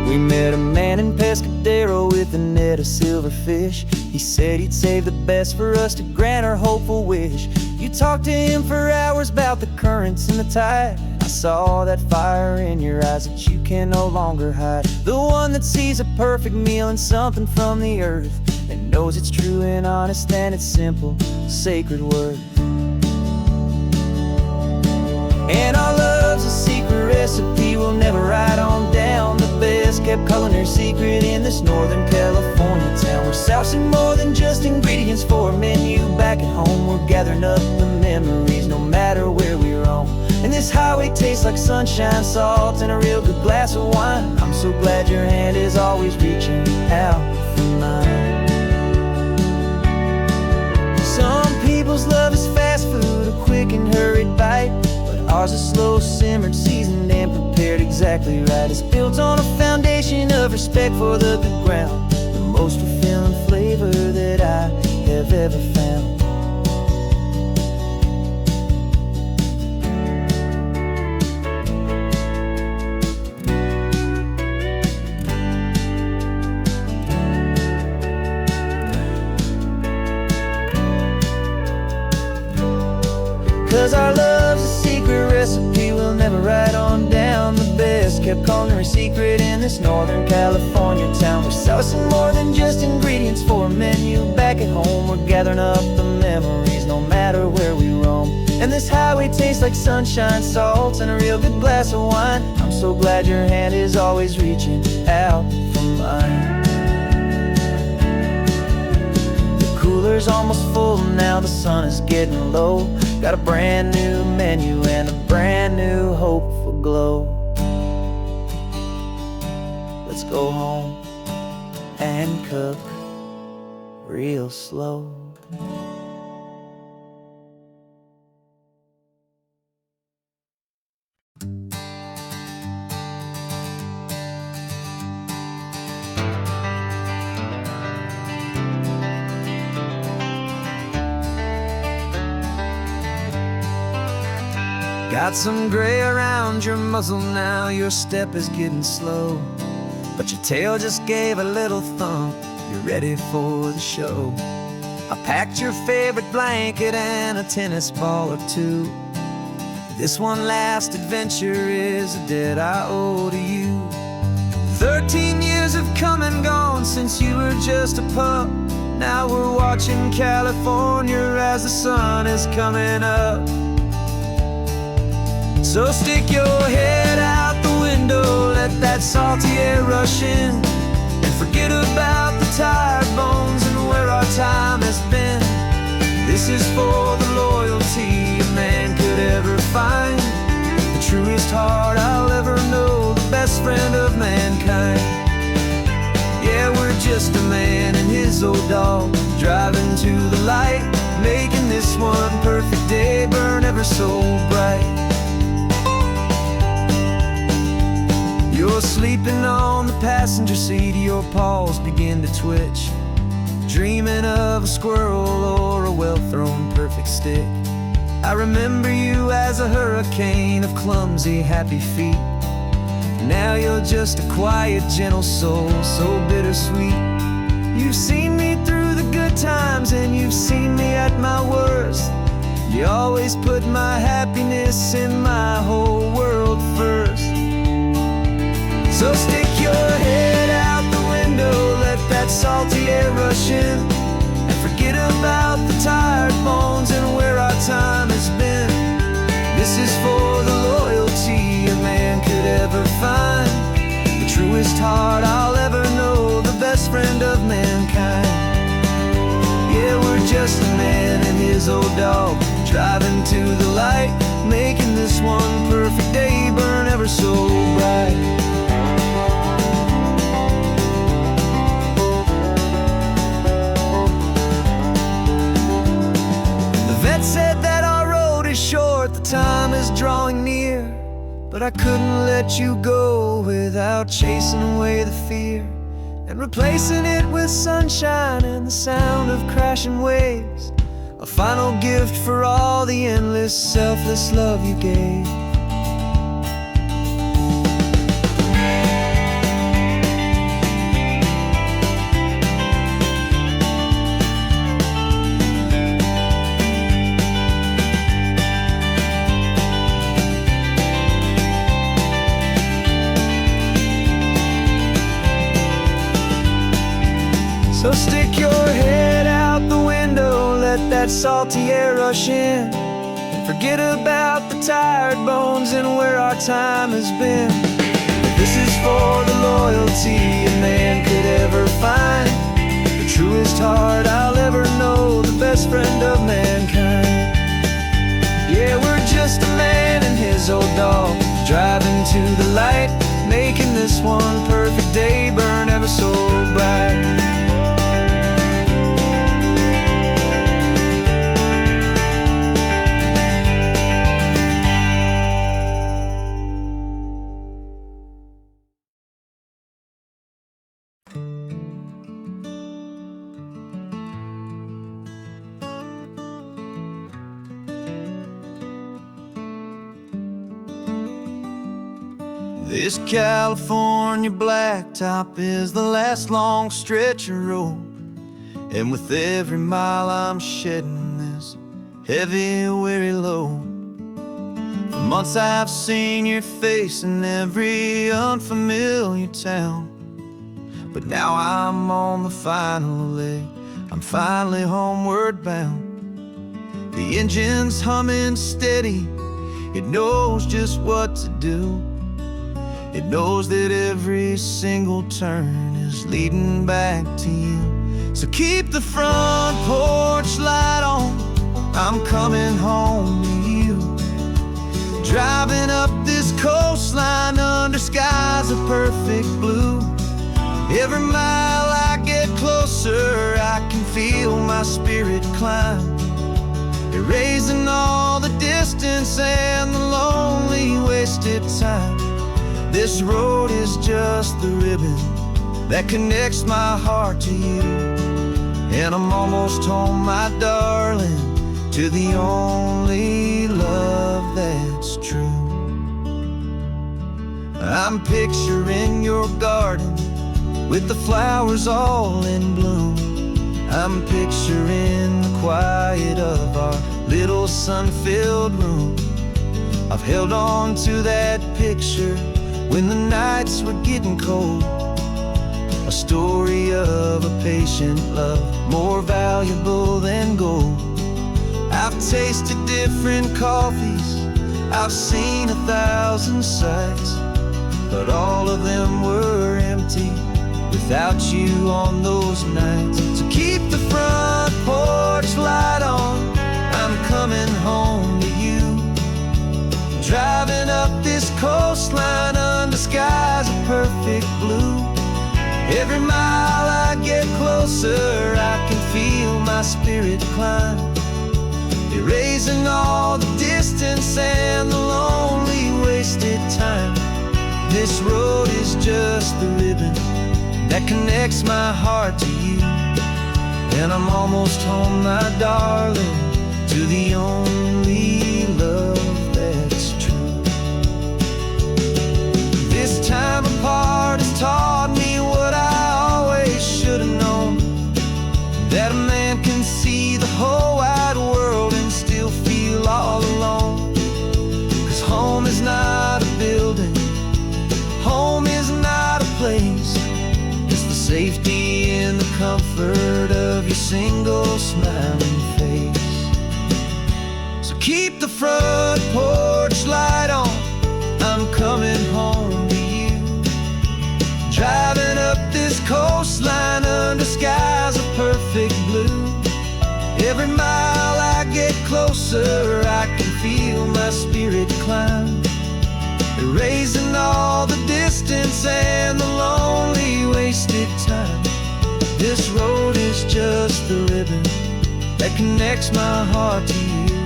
We met a man in Pescadero with a net of silverfish. He said he'd save the best for us to grant our hopeful wish. You talked to him for hours about the currents and the tide. I saw that fire in your eyes that you can no longer hide. The one that sees a perfect meal in something from the earth, and knows it's true and honest and it's simple, sacred worth. And our love's a secret recipe we'll never write on down. The best kept culinary secret in this Northern California town. We're sourcing more than just ingredients for a menu back at home. We're gathering up the memories no matter where we roam. And this highway tastes like sunshine, salt, and a real good glass of wine. I'm so glad your hand is always reaching out for mine. Some people's love is fast food, a quick and hurried bite. Ours is slow simmered, seasoned, and prepared exactly right. It's built on a foundation of respect for the good ground, the most fulfilling flavor that I have ever found. 'Cause our love's a secret recipe we'll never write on down. The best kept culinary secret in this Northern California town. We're sourcing more than just ingredients for a menu back at home. We're gathering up the memories no matter where we roam. And this highway tastes like sunshine, salt, and a real good glass of wine. I'm so glad your hand is always reaching out for mine. Cooler's almost full now, the sun is getting low. Got a brand new menu and a brand new hopeful glow. Let's go home and cook real slow. Got some gray around your muzzle now, your step is getting slow, but your tail just gave a little thump, you're ready for the show. I packed your favorite blanket and a tennis ball or two. This one last adventure is a debt I owe to you. 13 years have come and gone since you were just a pup. Now we're watching California as the sun is coming up. So stick your head out the window, let that salty air rush in, and forget about the tired bones and where our time has been. This is for the loyalty a man could ever find, the truest heart I'll ever know, the best friend of mankind. Yeah, we're just a man and his old dog, driving to the light, making this one perfect day burn ever so bright. You're sleeping on the passenger seat, your paws begin to twitch, dreaming of a squirrel or a well-thrown perfect stick. I remember you as a hurricane of clumsy, happy feet. Now you're just a quiet, gentle soul, so bittersweet. You've seen me through the good times and you've seen me at my worst. You always put my happiness in my whole world first. So stick your head out the window, let that salty air rush in, and forget about the tired bones and where our time has been. This is for the loyalty a man could ever find, the truest heart I'll ever know, the best friend of mankind. Yeah, we're just a man and his old dog, driving to the light, making this one perfect day burn ever so bright. Said that our road is short, the time is drawing near, but I couldn't let you go without chasing away the fear and replacing it with sunshine and the sound of crashing waves, a final gift for all the endless, selfless love you gave. So stick your head out the window, let that salty air rush in, and forget about the tired bones and where our time has been. This is for the loyalty a man could ever find, the truest heart I'll ever know, the best friend of mankind. Yeah, we're just a man and his old dog, driving to the light, making this one perfect day burn ever so bright. This California blacktop is the last long stretch of road, and with every mile I'm shedding this heavy, weary load. For months I've seen your face in every unfamiliar town, but now I'm on the final leg, I'm finally homeward bound. The engine's humming steady, it knows just what to do. It knows that every single turn is leading back to you. So keep the front porch light on, I'm coming home to you. Driving up this coastline under skies of perfect blue. Every mile I get closer, I can feel my spirit climb, erasing all the distance and the lonely wasted time. This road is just the ribbon that connects my heart to you, and I'm almost home, my darling, to the only love that's true. I'm picturing your garden with the flowers all in bloom. I'm picturing the quiet of our little sun-filled room. I've held on to that picture when the nights were getting cold. A story of a patient love, more valuable than gold. I've tasted different coffees, I've seen 1,000 sights, but all of them were empty without you on those nights. So keep the front porch light on, I'm coming home to you. Driving up this coastline under skies of perfect blue. Every mile I get closer, I can feel my spirit climb, erasing all the distance and the lonely wasted time. This road is just the ribbon that connects my heart to you. And I'm almost home, my darling, to the only love that's true. This time apart has taught me what I always should have known, that a man can see the whole wide world and still feel all alone. 'Cause home is not a building, home is not a place, it's the safety and the comfort of your single smiling face. So keep the front porch light on, I'm coming home to you. Driving up this coastline under skies of perfect blue. Every mile I get closer, I can feel my spirit climb, erasing all the distance and the lonely wasted time. This road is just the ribbon that connects my heart to you.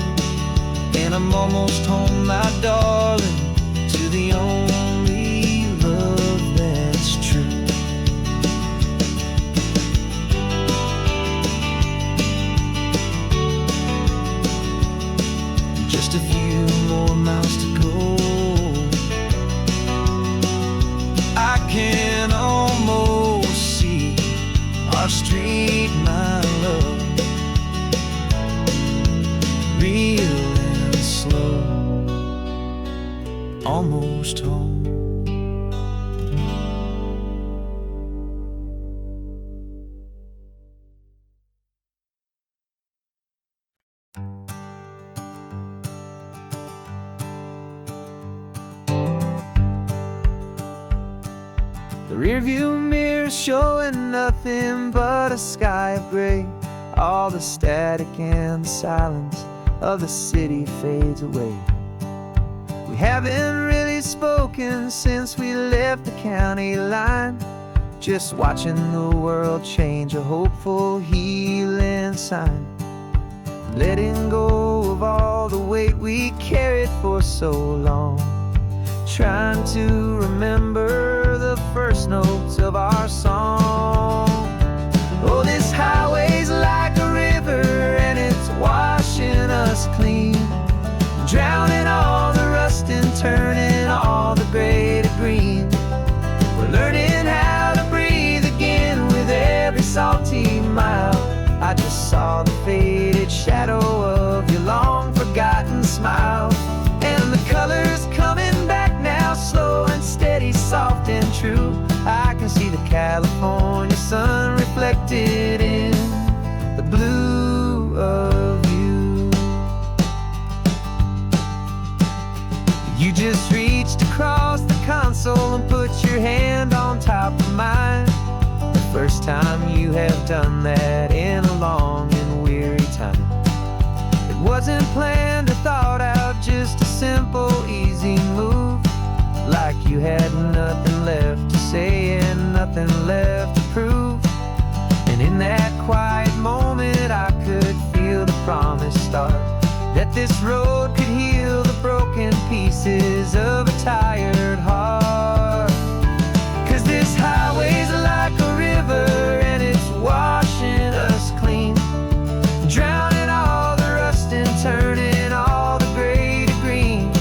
And I'm almost home, my darling, to the only love that's true. Just a few more miles to go, I can almost see our street, my love, real and slow, almost home. The rearview mirror showing nothing but a sky of gray. All the static and the silence of the city fades away. We haven't really spoken since we left the county line, just watching the world change, a hopeful healing sign. Letting go of all the weight we carried for so long, trying to remember the first notes of our song. Oh, this highway's like a river and it's washing us clean, drowning all the rust and turning all the gray to green. We're learning how to breathe again with every salty mile. I just saw the faded shadow of your long forgotten smile, and the colors coming back now, slow and steady, soft and true. I can see the California sun reflected in the blue of you. You just reached across the console and put your hand on top of mine. The first time you have done that in a long and weary time. It wasn't planned or thought out, just a simple, easy move. Like you had nothing left to say and nothing left to prove. And in that quiet moment I could feel the promise start, that this road could heal the broken pieces of a tired heart. 'Cause this highway's like a river and it's washing us clean, drowning all the rust and turning all the gray to green.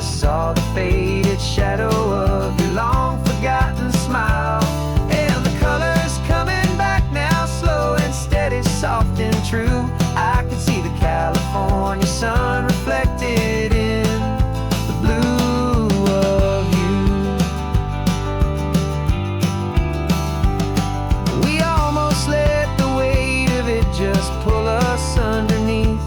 just saw the faded shadow of your long forgotten smile. And the colors coming back now, slow and steady, soft and true. I can see the California sun reflected in the blue of you. We almost let the weight of it just pull us underneath.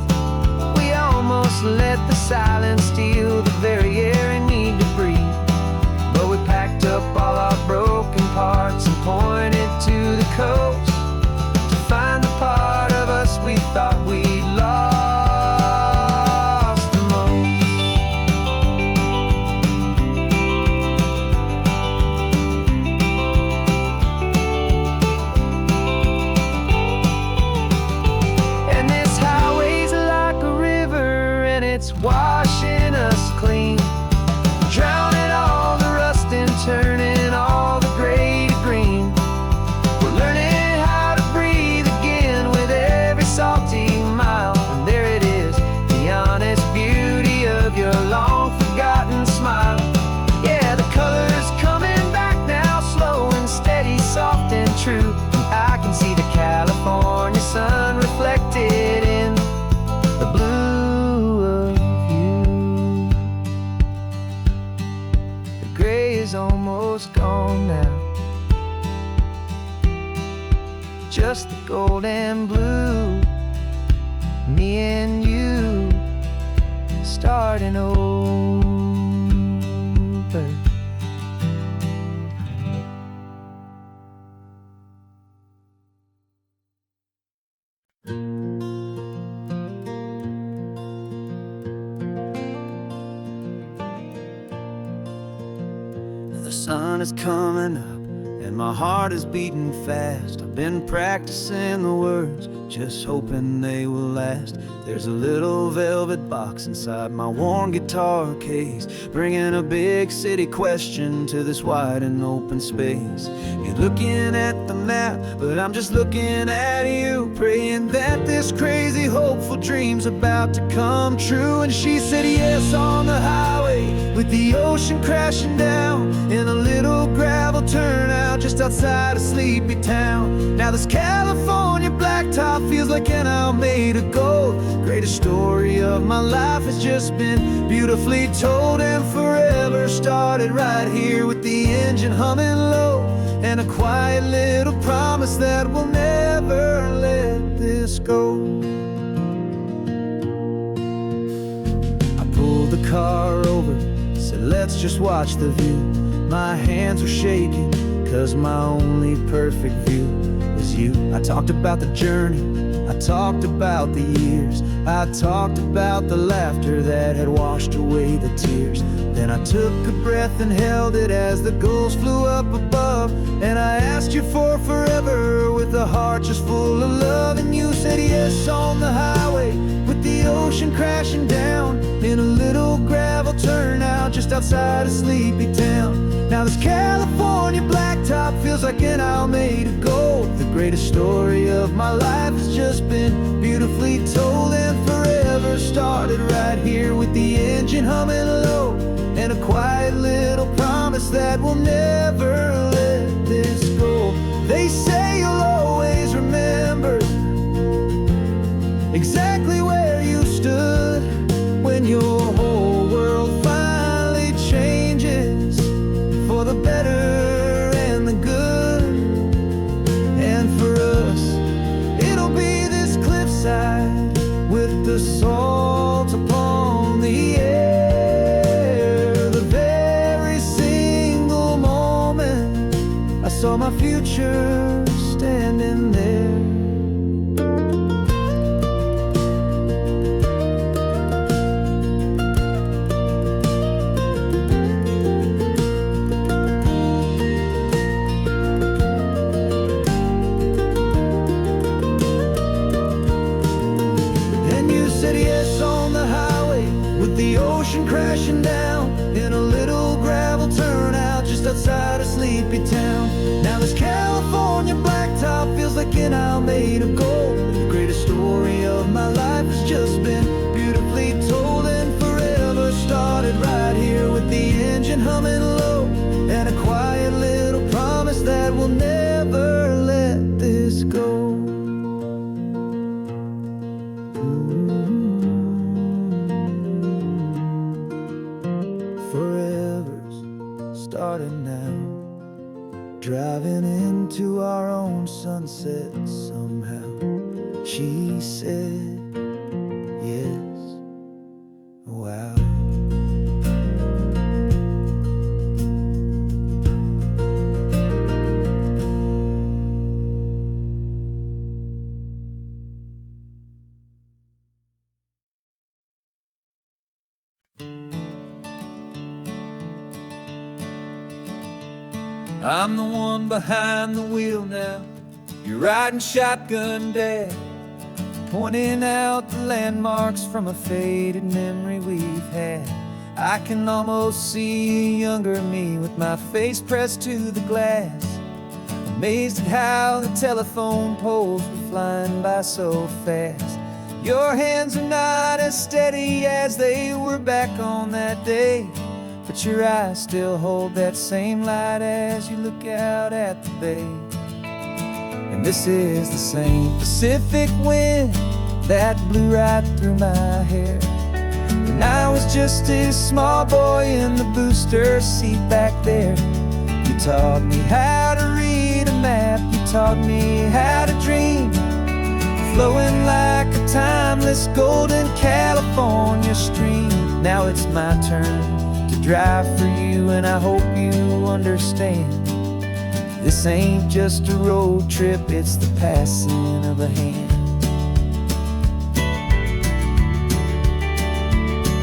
We almost let the silence steal the very air I need to breathe. But we packed up all our broken parts and pointed to the coast to find the part of us we thought we'd lost the most. And this highway's like a river, and it's washing us clean, drowning all the rust and turning all the gray to green. We're learning how to breathe again with every salty mile. And there it is, the honest beauty of your long forgotten smile. Yeah, the colors coming back now, slow and steady, soft and true. I can see the California sun reflected in the blue of you. The gray is almost gone now, just the gold and blue. Me and you starting over. The sun is coming up and my heart is beating fast. I've been practicing the words, just hoping they will last. There's a little velvet box inside my worn guitar case, bringing a big city question to this wide and open space. You're looking at the map, but I'm just looking at you, praying that this crazy hopeful dream's about to come true. And she said yes on the highway with the ocean crashing down in a little gravel turnout just outside a sleepy town. Now this California blacktop feels like an hour made of gold. Greatest story of my life has just been beautifully told, and forever started right here with the engine humming low, and a quiet little promise that we'll never let this go. I pulled the car over, said let's just watch the view. My hands were shaking, cause my only perfect view was you. I talked about the journey, I talked about the years, I talked about the laughter that had washed away the tears. Then I took a breath and held it as the gulls flew up above, and I asked you for forever with a heart just full of love. And you said yes on the highway with the ocean crashing down in a little gravel turnout just outside a sleepy town. Now this California blacktop feels like an hour made of gold. The greatest story of my life has just been beautifully told, and forever started right here with the engine humming low, and a quiet little promise that we'll never let this go. They say you'll always remember exactly where you stood when your whole world finally changes for the better and the good. And for us, it'll be this cliffside with the salt upon the air. The very single moment I saw my future standing there. Crashing down in a little gravel turnout just outside a sleepy town. Now this California blacktop feels like an hour made of gold. The greatest story of my life has just been beautifully told, and forever started right here
started now, driving into our own sunset somehow. She said, yes, wow. I'm the one behind the wheel now. You're riding shotgun, Dad, pointing out the landmarks from a faded memory we've had. I can almost see a younger me with my face pressed to the glass, amazed at how the telephone poles were flying by so fast. Your hands are not as steady as they were back on that day, but your eyes still hold that same light as you look out at the bay. And this is the same Pacific wind that blew right through my hair when I was just a small boy in the booster seat back there. You taught me how to read a map, you taught me how to dream, flowing like a timeless golden California stream. Now it's my turn to drive for you, and I hope you understand. This ain't just a road trip, it's the passing of a hand.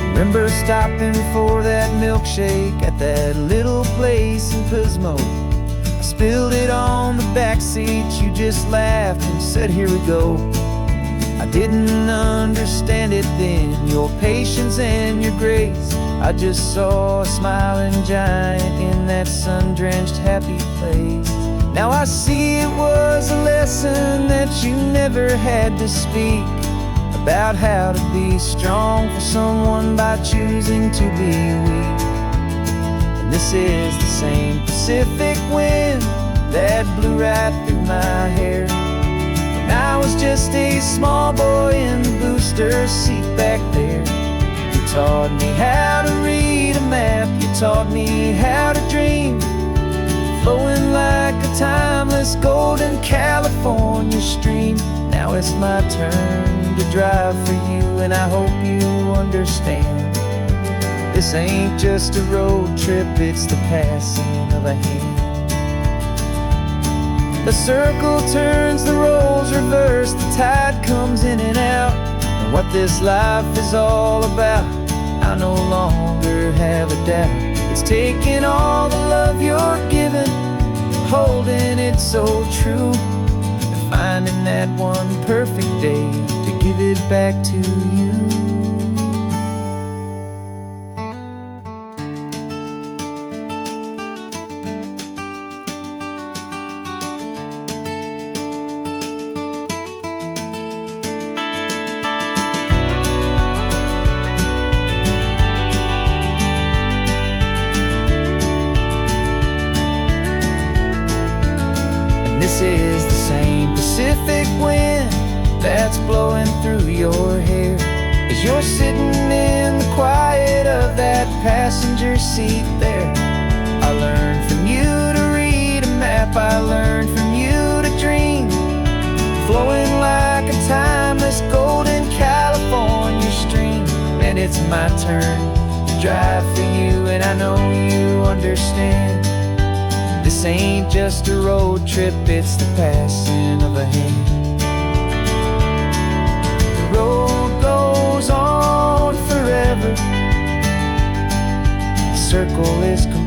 Remember stopping for that milkshake at that little place in Pismo? I spilled it on the back seat, you just laughed and said, here we go. I didn't understand it then, your patience and your grace. I just saw a smiling giant in that sun-drenched happy place. Now I see it was a lesson that you never had to speak, about how to be strong for someone by choosing to be weak. And this is the same Pacific wind that blew right through my hair when I was just a small boy in the booster seat back there. You taught me how to read a map, you taught me how to dream, flowing like a timeless golden California stream. Now it's my turn to drive for you, and I hope you understand. This ain't just a road trip, it's the passing of a hand. The circle turns, the roles reverse, the tide comes in and out. And what this life is all about, I no longer have a doubt. It's taking all the love you're giving, holding it so true, and finding that one perfect day to give it back to you. This is the same Pacific wind that's blowing through your hair as you're sitting in the quiet of that passenger seat there. I learned from you to read a map, I learned from you to dream, flowing like a timeless golden California stream. And it's my turn to drive for you, and I know you understand. This ain't just a road trip, it's the passing of a hand. The road goes on forever, the circle is complete.